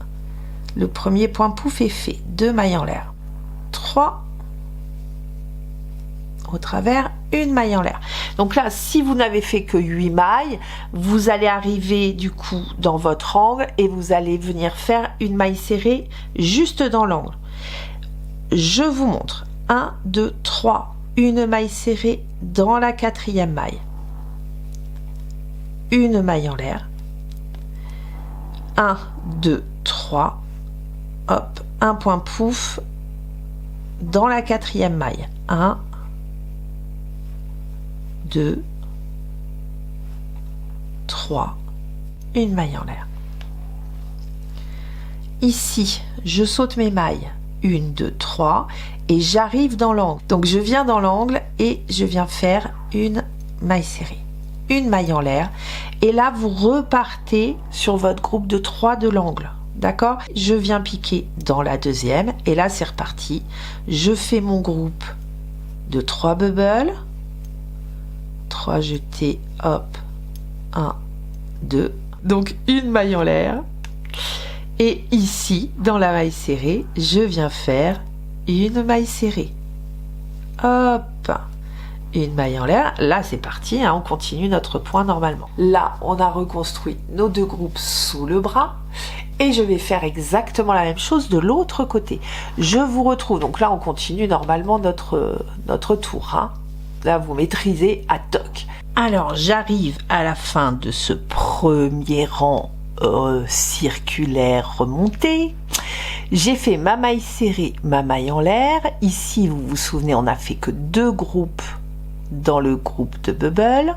Le premier point pouf est fait. 2 mailles en l'air. 3 au travers, une maille en l'air. Donc là, si vous n'avez fait que 8 mailles, vous allez arriver du coup dans votre angle et vous allez venir faire une maille serrée juste dans l'angle. Je vous montre. 1, 2, 3. Une maille serrée dans la 4e maille. Une maille en l'air. 1, 2, 3. Hop, un point pouf dans la 4e maille. 1, 2, 3. Une maille en l'air. Ici, je saute mes mailles. 1, 2, 3 et j'arrive dans l'angle. Donc je viens dans l'angle et je viens faire une maille serrée. Une maille en l'air. Et là, vous repartez sur votre groupe de 3 de l'angle. D'accord? Je viens piquer dans la 2e et là, c'est reparti. Je fais mon groupe de 3 bubbles. 3 jetés, hop. 1, 2. Donc une maille en l'air. Et ici, dans la maille serrée, je viens faire une maille serrée. Hop, une maille en l'air. Là, c'est parti, hein, on continue notre point normalement. Là, on a reconstruit nos 2 groupes sous le bras. Et je vais faire exactement la même chose de l'autre côté. Je vous retrouve. Donc là, on continue normalement notre tour. Hein. Là, vous maîtrisez à toc. Alors, j'arrive à la fin de ce premier rang circulaire remontée. J'ai fait ma maille serrée, ma maille en l'air. Ici, vous vous souvenez, on n'a fait que 2 groupes dans le groupe de bubble.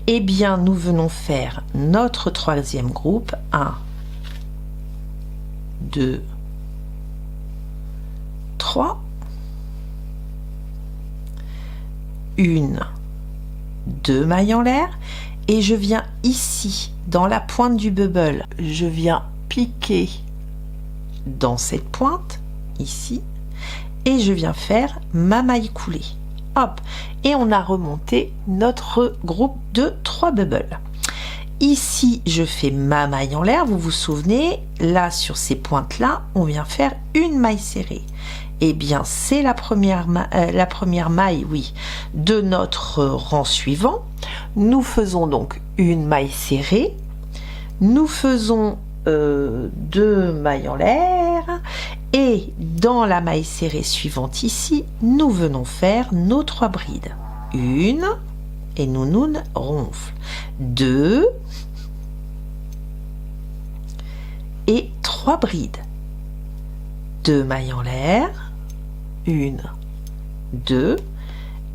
Eh bien, nous venons faire notre 3e groupe. 1, 2, 3. 1, 2 mailles en l'air. Et je viens ici, dans la pointe du bubble, je viens piquer dans cette pointe, ici, et je viens faire ma maille coulée. Hop, et on a remonté notre groupe de 3 bubbles. Ici, je fais ma maille en l'air, vous vous souvenez, là, sur ces pointes-là, on vient faire une maille serrée. Eh bien, c'est la première maille, oui, de notre rang suivant. Nous faisons donc une maille serrée. Nous faisons 2 mailles en l'air. Et dans la maille serrée suivante ici, nous venons faire nos 3 brides. 1, et nounoun ronfle. 2, et 3 brides. 2 mailles en l'air, 1, 2,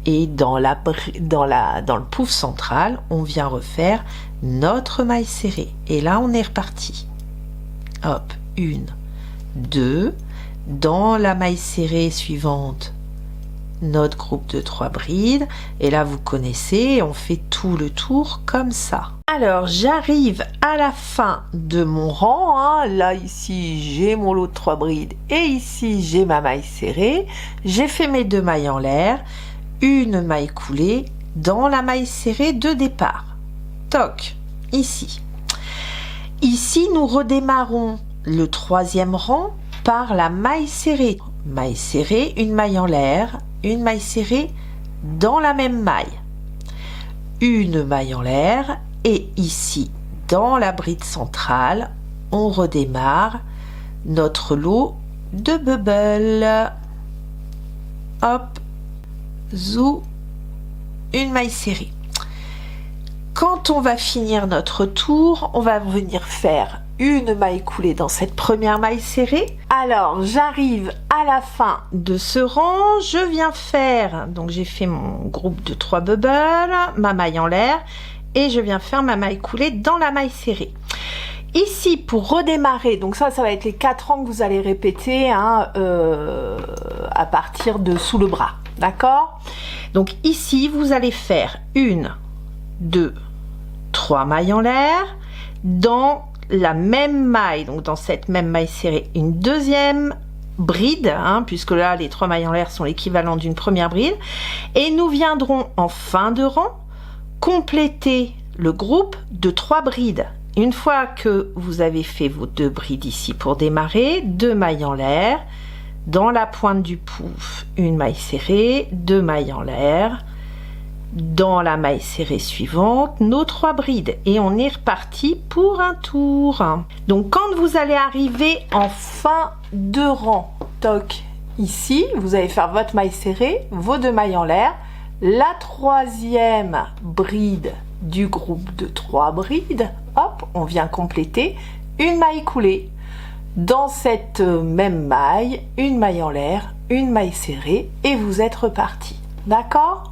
et dans le pouf central, on vient refaire notre maille serrée. Et là, on est reparti. Hop, 1, 2, dans la maille serrée suivante, notre groupe de 3 brides. Et là, vous connaissez, on fait tout le tour comme ça. Alors, j'arrive à la fin de mon rang. Hein. Là, ici, j'ai mon lot de 3 brides. Et ici, j'ai ma maille serrée. J'ai fait mes 2 mailles en l'air. Une maille coulée dans la maille serrée de départ. Toc, ici. Ici, nous redémarrons le 3e rang par la maille serrée. Maille serrée, une maille en l'air, une maille serrée dans la même maille. Une maille en l'air et ici, dans la bride centrale, on redémarre notre lot de bubbles. Hop, zou, une maille serrée. Quand on va finir notre tour, on va venir faire une maille coulée dans cette première maille serrée. Alors, j'arrive à la fin de ce rang, je viens faire, donc j'ai fait mon groupe de 3 bubbles, ma maille en l'air, et je viens faire ma maille coulée dans la maille serrée. Ici, pour redémarrer, donc ça va être les 4 rangs que vous allez répéter hein, à partir de sous le bras, d'accord? Donc ici, vous allez faire 1, 2, 3 mailles en l'air, dans la même maille, donc dans cette même maille serrée, une deuxième bride, hein, puisque là, les 3 mailles en l'air sont l'équivalent d'une première bride, et nous viendrons en fin de rang compléter le groupe de 3 brides. Une fois que vous avez fait vos 2 brides ici pour démarrer, 2 mailles en l'air, dans la pointe du pouf, une maille serrée, 2 mailles en l'air, dans la maille serrée suivante, nos 3 brides, et on est reparti pour un tour. Donc quand vous allez arriver en fin de rang, toc, ici, vous allez faire votre maille serrée, vos 2 mailles en l'air, la 3e bride du groupe de 3 brides, hop, on vient compléter une maille coulée. Dans cette même maille, une maille en l'air, une maille serrée, et vous êtes reparti. D'accord?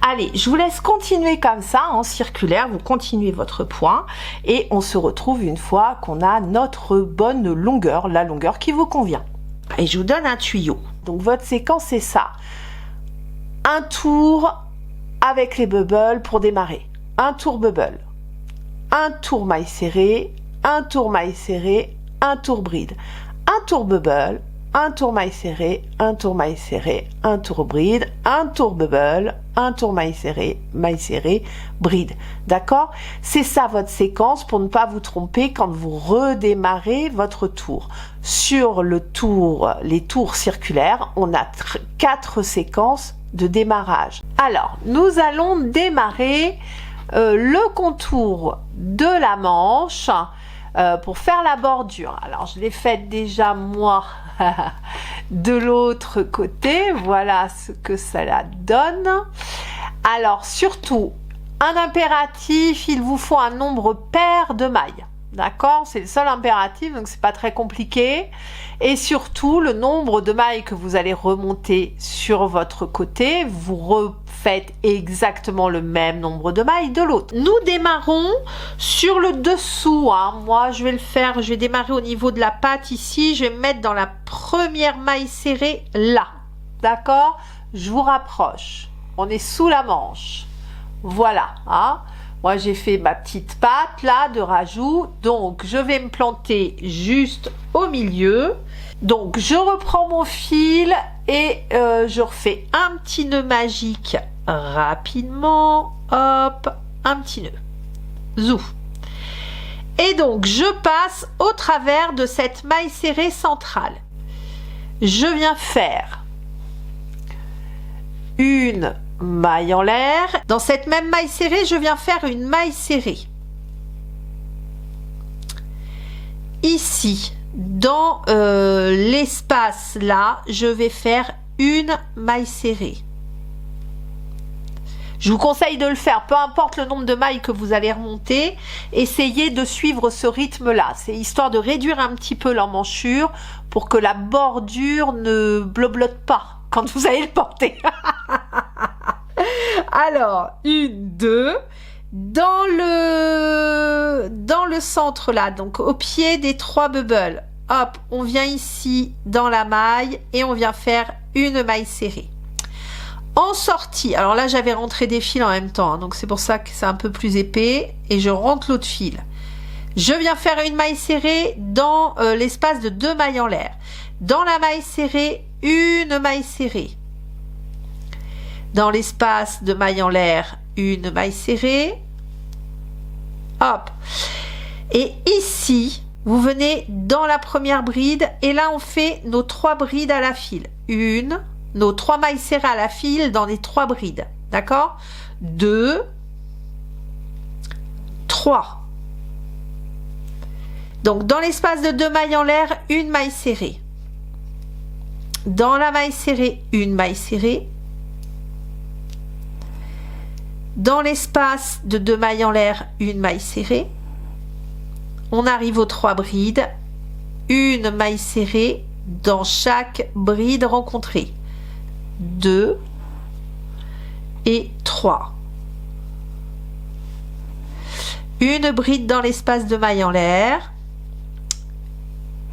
Allez, je vous laisse continuer comme ça, en circulaire, vous continuez votre point, et on se retrouve une fois qu'on a notre bonne longueur, la longueur qui vous convient. Et je vous donne un tuyau. Donc votre séquence, c'est ça. Un tour avec les bubbles pour démarrer. Un tour bubble. Un tour maille serrée, un tour maille serrée, un tour bride. Un tour bubble, un tour maille serrée, un tour maille serrée, un tour bride, un tour bubble, un tour maille serrée, bride. D'accord? C'est ça votre séquence pour ne pas vous tromper quand vous redémarrez votre tour. Sur le tour, les tours circulaires, on a 4 séquences de démarrage. Alors, nous allons démarrer le contour de la manche pour faire la bordure. Alors, je l'ai faite déjà moi de l'autre côté. Voilà ce que cela donne. Alors, surtout, un impératif, il vous faut un nombre pair de mailles. D'accord? C'est le seul impératif, donc c'est pas très compliqué. Et surtout, le nombre de mailles que vous allez remonter sur votre côté, vous refaites exactement le même nombre de mailles de l'autre. Nous démarrons sur le dessous. Hein. Moi, je vais le faire, je vais démarrer au niveau de la patte ici. Je vais me mettre dans la première maille serrée là. D'accord? Je vous rapproche. On est sous la manche. Voilà. Hein. Moi, j'ai fait ma petite patte là de rajout. Donc, je vais me planter juste au milieu. Donc, je reprends mon fil et je refais un petit nœud magique rapidement. Hop, un petit nœud. Zou. Et donc, je passe au travers de cette maille serrée centrale. Je viens faire une maille en l'air. Dans cette même maille serrée, je viens faire une maille serrée. Ici, dans l'espace là, je vais faire une maille serrée. Je vous conseille de le faire, peu importe le nombre de mailles que vous allez remonter, essayez de suivre ce rythme-là. C'est histoire de réduire un petit peu l'emmanchure pour que la bordure ne bloblote pas quand vous allez le porter. Alors, 1, 2, dans le centre là, donc au pied des 3 bubbles, hop, on vient ici dans la maille et on vient faire une maille serrée. En sortie, alors là j'avais rentré des fils en même temps, hein, donc c'est pour ça que c'est un peu plus épais et je rentre l'autre fil. Je viens faire une maille serrée dans l'espace de 2 mailles en l'air. Dans la maille serrée, une maille serrée. Dans l'espace de maille en l'air, une maille serrée. Hop. Et ici, vous venez dans la première bride et là on fait nos 3 brides à la file. Nos 3 mailles serrées à la file dans les 3 brides, d'accord? 2, 3. Donc dans l'espace de 2 mailles en l'air, une maille serrée. Dans la maille serrée, une maille serrée. Dans l'espace de 2 mailles en l'air, une maille serrée. On arrive aux 3 brides, une maille serrée dans chaque bride rencontrée. 2 et 3. Une bride dans l'espace de maille en l'air,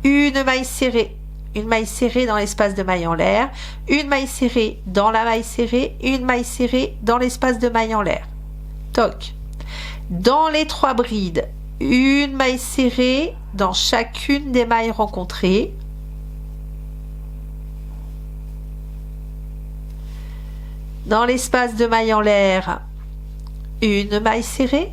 une maille serrée dans l'espace de maille en l'air, une maille serrée dans la maille serrée, une maille serrée dans l'espace de maille en l'air. Toc. Dans les 3 brides, une maille serrée dans chacune des mailles rencontrées. Dans l'espace de maille en l'air, une maille serrée.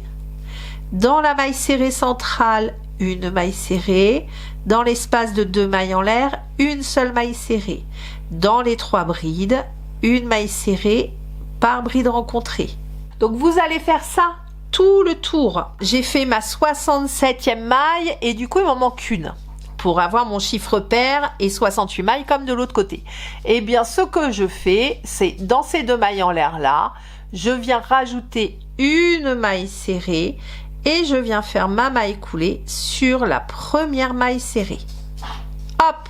Dans la maille serrée centrale, une maille serrée. Dans l'espace de 2 mailles en l'air, une seule maille serrée. Dans les 3 brides, une maille serrée par bride rencontrée. Donc vous allez faire ça tout le tour. J'ai fait ma 67e maille et du coup il m'en manque une pour avoir mon chiffre pair et 68 mailles comme de l'autre côté. Et bien ce que je fais, c'est dans ces 2 mailles en l'air là, je viens rajouter une maille serrée et je viens faire ma maille coulée sur la première maille serrée. Hop,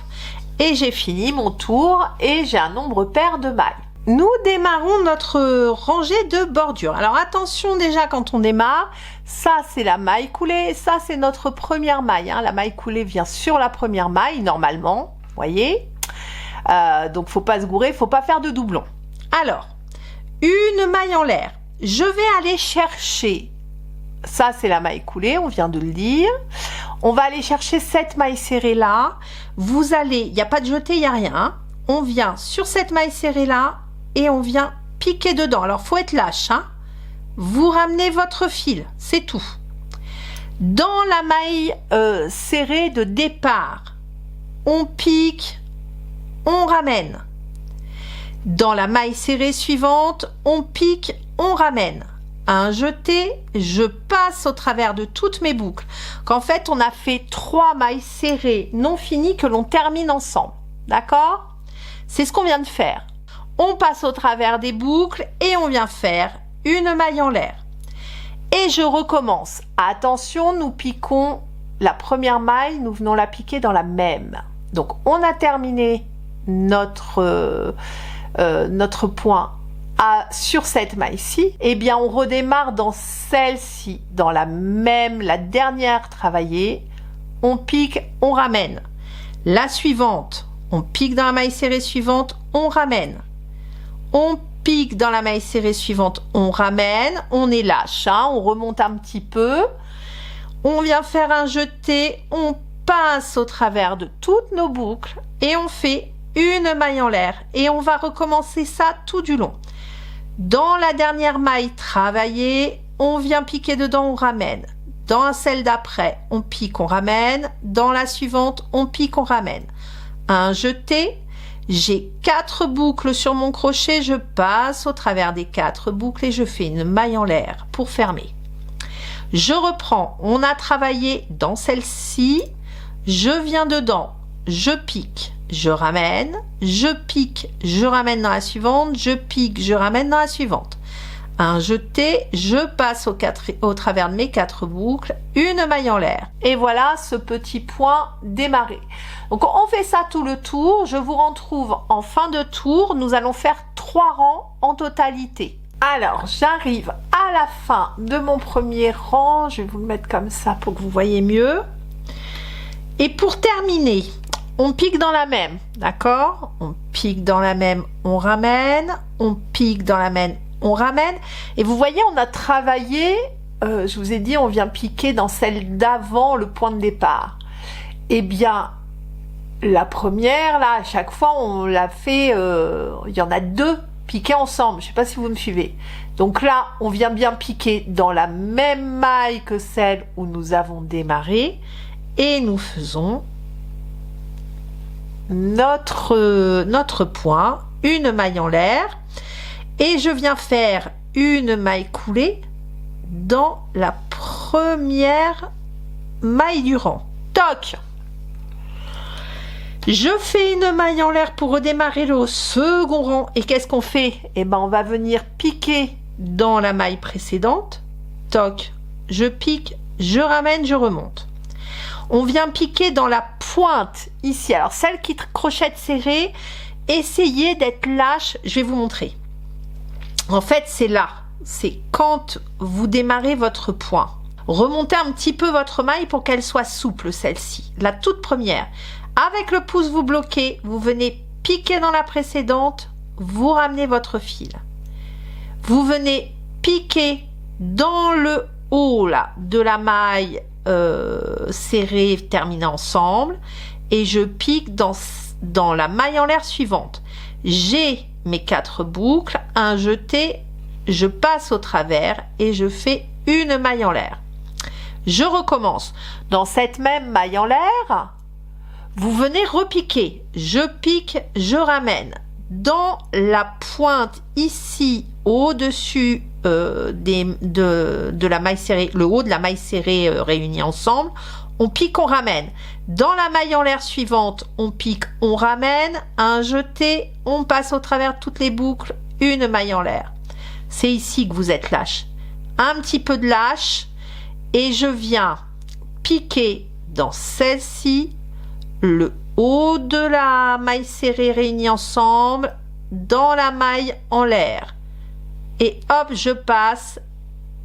et j'ai fini mon tour et j'ai un nombre pair de mailles. Nous démarrons notre rangée de bordure. Alors attention déjà quand on démarre, ça c'est la maille coulée, ça c'est notre première maille. Hein. La maille coulée vient sur la première maille normalement, voyez. Donc faut pas se gourer, faut pas faire de doublons. Alors, une maille en l'air. Je vais aller chercher, ça c'est la maille coulée, on vient de le dire. On va aller chercher cette maille serrée là. Vous allez, il n'y a pas de jeté, il n'y a rien. Hein. On vient sur cette maille serrée là. Et on vient piquer dedans. Alors, faut être lâche. Hein. Vous ramenez votre fil, c'est tout. Dans la maille serrée de départ, on pique, on ramène. Dans la maille serrée suivante, on pique, on ramène. Un jeté, je passe au travers de toutes mes boucles. Qu'en fait, on a fait 3 mailles serrées non finies que l'on termine ensemble. D'accord? C'est ce qu'on vient de faire. On passe au travers des boucles et on vient faire une maille en l'air. Et je recommence. Attention, nous piquons la première maille, nous venons la piquer dans la même. Donc, on a terminé notre point sur cette maille-ci. Eh bien, on redémarre dans celle-ci, dans la même, la dernière travaillée. On pique, on ramène. La suivante, on pique dans la maille serrée suivante, on ramène. On pique dans la maille serrée suivante, on ramène, on est lâche, hein, on remonte un petit peu, on vient faire un jeté, on passe au travers de toutes nos boucles et on fait une maille en l'air et on va recommencer ça tout du long. Dans la dernière maille travaillée, on vient piquer dedans, on ramène. Dans celle d'après, on pique, on ramène. Dans la suivante, on pique, on ramène. Un jeté. J'ai 4 boucles sur mon crochet, je passe au travers des 4 boucles et je fais une maille en l'air pour fermer. Je reprends, on a travaillé dans celle-ci, je viens dedans, je pique, je ramène, je pique, je ramène dans la suivante, je pique, je ramène dans la suivante. Un jeté, je passe au travers de mes 4 boucles, une maille en l'air. Et voilà ce petit point démarré. Donc on fait ça tout le tour. Je vous retrouve en fin de tour. Nous allons faire 3 rangs en totalité. Alors j'arrive à la fin de mon premier rang. Je vais vous le mettre comme ça pour que vous voyez mieux. Et pour terminer, on pique dans la même, d'accord? On pique dans la même, on ramène, on pique dans la même, on ramène. Et vous voyez, on a travaillé, je vous ai dit, on vient piquer dans celle d'avant le point de départ. Eh bien, la première, là, à chaque fois, on l'a fait, il y en a 2 piqués ensemble. Je ne sais pas si vous me suivez. Donc là, on vient bien piquer dans la même maille que celle où nous avons démarré. Et nous faisons notre point, une maille en l'air. Et je viens faire une maille coulée dans la première maille du rang. Toc! Je fais une maille en l'air pour redémarrer le second rang. Et qu'est-ce qu'on fait? Eh ben, on va venir piquer dans la maille précédente. Toc! Je pique, je ramène, je remonte. On vient piquer dans la pointe ici. Alors, celle qui crochette serré, essayez d'être lâche. Je vais vous montrer. En fait, c'est là. C'est quand vous démarrez votre point. Remontez un petit peu votre maille pour qu'elle soit souple, celle-ci. La toute première. Avec le pouce, vous bloquez. Vous venez piquer dans la précédente. Vous ramenez votre fil. Vous venez piquer dans le haut là, de la maille serrée terminée ensemble. Et je pique dans la maille en l'air suivante. J'ai mes 4 boucles, un jeté, je passe au travers et je fais une maille en l'air. Je recommence. Dans cette même maille en l'air, vous venez repiquer. Je pique, je ramène. Dans la pointe ici, au-dessus de la maille serrée, le haut de la maille serrée réunie ensemble, on pique, on ramène. Dans la maille en l'air suivante, on pique, on ramène, un jeté, on passe au travers toutes les boucles, une maille en l'air. C'est ici que vous êtes lâche. Un petit peu de lâche et je viens piquer dans celle-ci, le haut de la maille serrée réunie ensemble, dans la maille en l'air. Et hop, je passe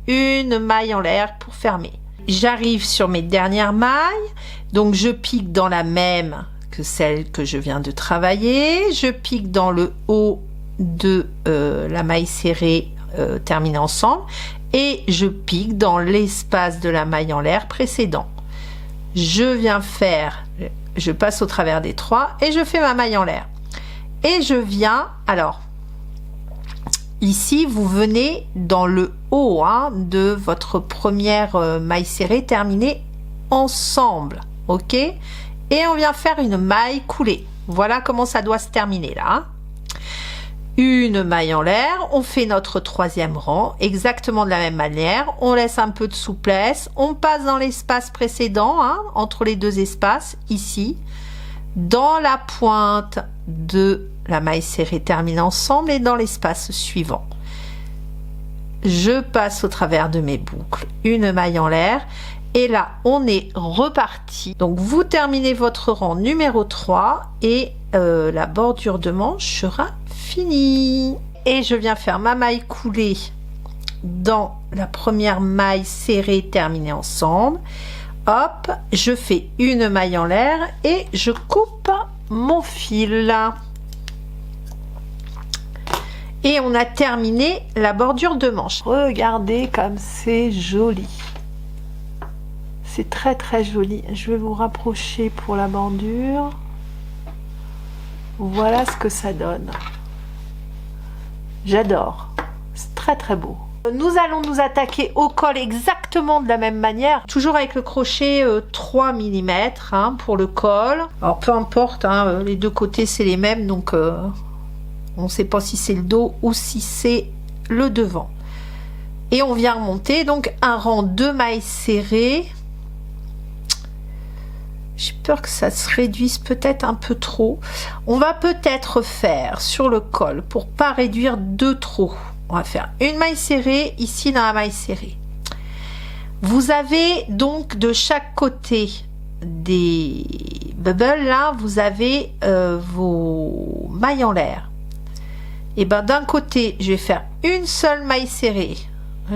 une maille en l'air pour fermer. J'arrive sur mes dernières mailles, donc je pique dans la même que celle que je viens de travailler, je pique dans le haut de la maille serrée terminée ensemble et je pique dans l'espace de la maille en l'air précédent. Je viens faire, je passe au travers des 3 et je fais ma maille en l'air. Et je viens, alors, ici, vous venez dans le haut de votre première maille serrée terminée ensemble, ok? Et on vient faire une maille coulée. Voilà comment ça doit se terminer là. Une maille en l'air, on fait notre 3e rang, exactement de la même manière. On laisse un peu de souplesse, on passe dans l'espace précédent, entre les 2 espaces, ici, dans la pointe de la maille serrée terminée ensemble et dans l'espace suivant. Je passe au travers de mes boucles, une maille en l'air et là on est reparti. Donc vous terminez votre rang numéro 3 et la bordure de manche sera finie. Et je viens faire ma maille coulée dans la première maille serrée terminée ensemble. Hop, je fais une maille en l'air et je coupe mon fil. Et on a terminé la bordure de manche. Regardez comme c'est joli. C'est très très joli. Je vais vous rapprocher pour la bordure. Voilà ce que ça donne. J'adore. C'est très très beau. Nous allons nous attaquer au col exactement de la même manière. Toujours avec le crochet 3 mm pour le col. Alors peu importe, les 2 côtés c'est les mêmes. Donc on ne sait pas si c'est le dos ou si c'est le devant. Et on vient remonter donc un rang de mailles serrées. J'ai peur que ça se réduise peut-être un peu trop. On va peut-être faire sur le col, pour pas réduire de trop, on va faire une maille serrée ici dans la maille serrée. Vous avez donc de chaque côté des bubbles, là, vous avez vos mailles en l'air. Et ben d'un côté, je vais faire une seule maille serrée.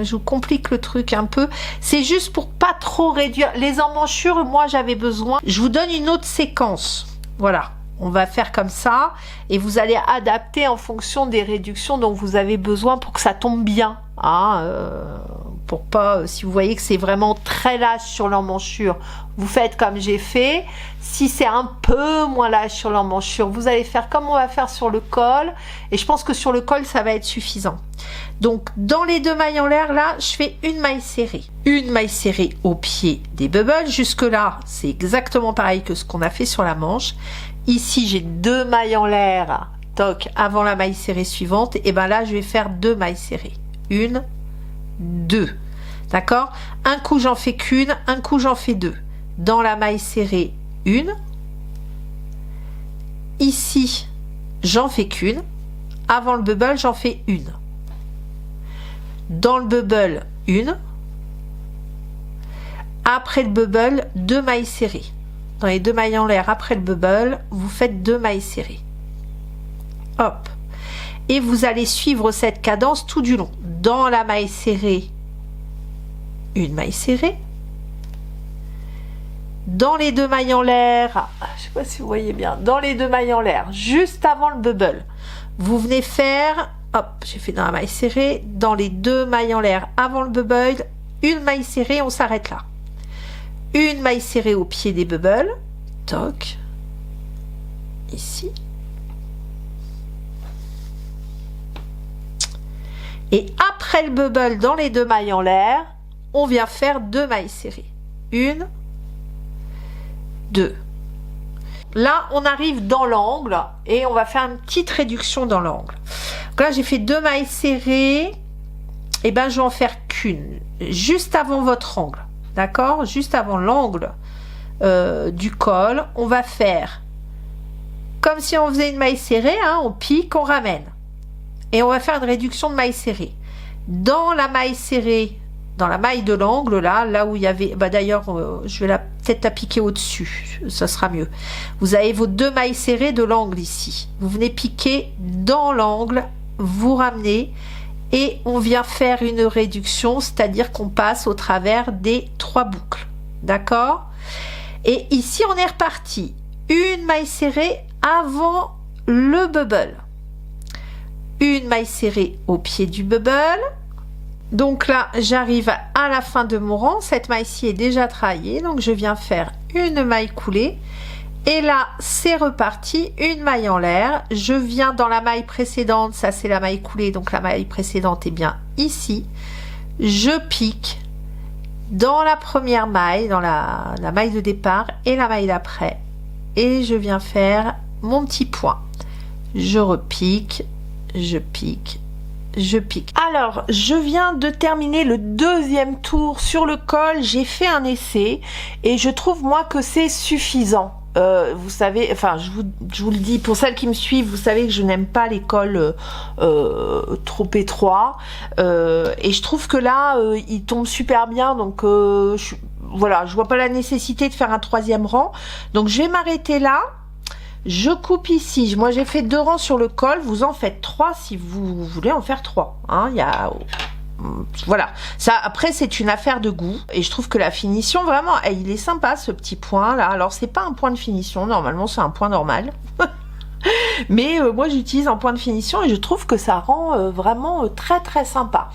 Je vous complique le truc un peu. C'est juste pour pas trop réduire. Les emmanchures, moi, j'avais besoin. Je vous donne une autre séquence. Voilà. On va faire comme ça. Et vous allez adapter en fonction des réductions dont vous avez besoin pour que ça tombe bien. Hein, pour pas, si vous voyez que c'est vraiment très lâche sur l'emmanchure, vous faites comme j'ai fait. Si c'est un peu moins lâche sur l'emmanchure, vous allez faire comme on va faire sur le col. Et je pense que sur le col, ça va être suffisant. Donc, dans les deux mailles en l'air, là, je fais une maille serrée. Une maille serrée au pied des bubbles. Jusque-là, c'est exactement pareil que ce qu'on a fait sur la manche. Ici, j'ai deux mailles en l'air, toc, avant la maille serrée suivante. Et ben là, je vais faire deux mailles serrées. Une, deux. D'accord? Un coup, j'en fais qu'une. Un coup, j'en fais deux. Dans la maille serrée, une. Ici, j'en fais qu'une. Avant le bubble, j'en fais une. Dans le bubble, une. Après le bubble, deux mailles serrées. Dans les deux mailles en l'air, après le bubble, vous faites deux mailles serrées. Hop. Et vous allez suivre cette cadence tout du long. Dans la maille serrée, une maille serrée. Dans les deux mailles en l'air, je ne sais pas si vous voyez bien, dans les deux mailles en l'air, juste avant le bubble, vous venez faire, hop, j'ai fait dans la maille serrée, dans les deux mailles en l'air, avant le bubble, une maille serrée, on s'arrête là. Une maille serrée au pied des bubbles, toc, ici. Et après le bubble, dans les deux mailles en l'air, on vient faire deux mailles serrées. Une, deux. Là, on arrive dans l'angle et on va faire une petite réduction dans l'angle. Là, j'ai fait deux mailles serrées. Et ben, je vais en faire qu'une, juste avant votre angle. D'accord? Juste avant l'angle du col, on va faire comme si on faisait une maille serrée, hein, on pique, on ramène. Et on va faire une réduction de maille serrée. Dans la maille serrée, dans la maille de l'angle, là où il y avait... Bah d'ailleurs, je vais peut-être la piquer au-dessus, ça sera mieux. Vous avez vos deux mailles serrées de l'angle ici. Vous venez piquer dans l'angle, vous ramenez, et on vient faire une réduction, c'est-à-dire qu'on passe au travers des trois boucles. D'accord? Et ici, on est reparti. Une maille serrée avant le bubble. Une maille serrée au pied du bubble. Donc là, j'arrive à la fin de mon rang. Cette maille-ci est déjà travaillée. Donc, je viens faire une maille coulée. Et là, c'est reparti. Une maille en l'air. Je viens dans la maille précédente. Ça, c'est la maille coulée. Donc, la maille précédente est bien ici. Je pique dans la première maille, dans la maille de départ et la maille d'après. Et je viens faire mon petit point. Je repique. Je pique, je pique. Alors, je viens de terminer le deuxième tour sur le col. J'ai fait un essai et je trouve moi que c'est suffisant. Vous savez, enfin, je vous le dis, pour celles qui me suivent, vous savez que je n'aime pas les cols trop étroits. Et je trouve que là, il tombe super bien. Donc, voilà, je vois pas la nécessité de faire un troisième rang. Donc, je vais m'arrêter là. Je coupe ici. Moi, j'ai fait 2 rangs sur le col. Vous en faites 3 si vous voulez en faire 3. Hein, voilà. Ça, après, c'est une affaire de goût. Et je trouve que la finition, vraiment, il est sympa, ce petit point là. Alors, c'est pas un point de finition. Normalement, c'est un point normal. Mais moi, j'utilise un point de finition et je trouve que ça rend vraiment très, très sympa.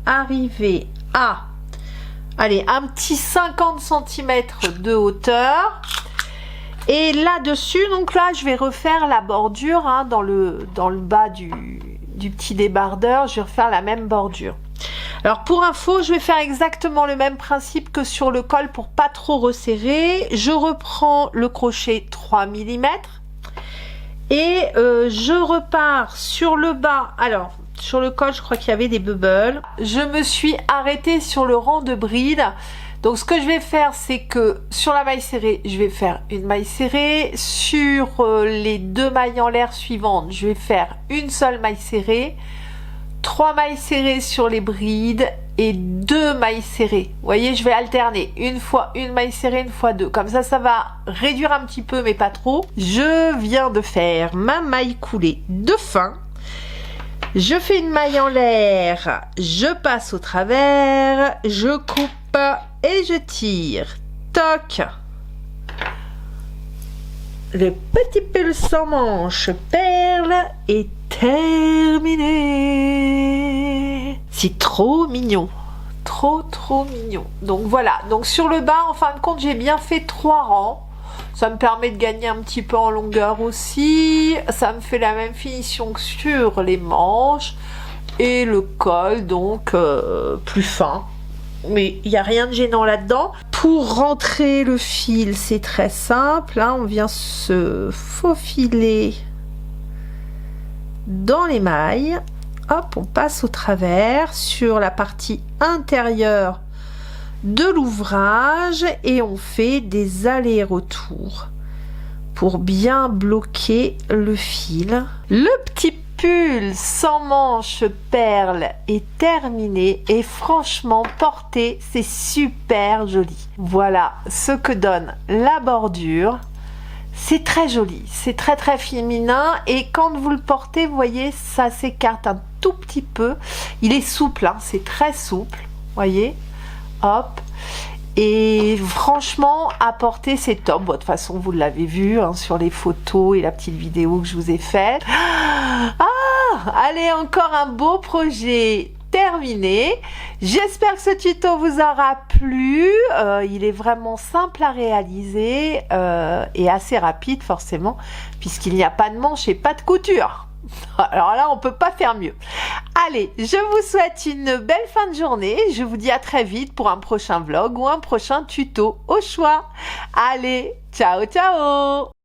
Arriver à, allez, un petit 50 cm de hauteur. Et là-dessus, donc là, je vais refaire la bordure hein, dans le bas du petit débardeur. Je vais refaire la même bordure. Alors, pour info, je vais faire exactement le même principe que sur le col pour pas trop resserrer. Je reprends le crochet 3 mm et je repars sur le bas. Alors, sur le col, je crois qu'il y avait des bubbles. Je me suis arrêtée sur le rang de bride. Donc ce que je vais faire, c'est que sur la maille serrée, je vais faire une maille serrée. Sur les 2 mailles en l'air suivantes, je vais faire une seule maille serrée. 3 mailles serrées sur les brides et 2 mailles serrées. Vous voyez, je vais alterner une fois une maille serrée, une fois 2. Comme ça, ça va réduire un petit peu, mais pas trop. Je viens de faire ma maille coulée de fin. Je fais une maille en l'air, je passe au travers, je coupe et je tire. Toc. Le petit pull sans manche perle est terminé. C'est trop mignon. Trop mignon. Donc voilà. Donc sur le bas, en fin de compte, j'ai bien fait 3 rangs. Ça me permet de gagner un petit peu en longueur aussi. Ça me fait la même finition que sur les manches. Et le col, donc plus fin. Mais il n'y a rien de gênant là-dedans. Pour rentrer le fil, c'est très simple. Hein. On vient se faufiler dans les mailles. Hop, on passe au travers sur la partie intérieure de l'ouvrage et on fait des allers-retours pour bien bloquer le fil. Le petit pull sans manche perle est terminé et franchement porté, c'est super joli. Voilà ce que donne la bordure. C'est très joli, c'est très féminin et quand vous le portez, vous voyez, ça s'écarte un tout petit peu. Il est souple, hein, c'est très souple, voyez. Hop. Et franchement, à porter, c'est top. Bon, de toute façon, vous l'avez vu hein, sur les photos et la petite vidéo que je vous ai faite. Ah, allez, encore un beau projet terminé. J'espère que ce tuto vous aura plu. Il est vraiment simple à réaliser et assez rapide forcément, puisqu'il n'y a pas de manche et pas de couture. Alors là, on peut pas faire mieux. Allez, je vous souhaite une belle fin de journée. Je vous dis à très vite pour un prochain vlog ou un prochain tuto au choix. Allez, ciao, ciao!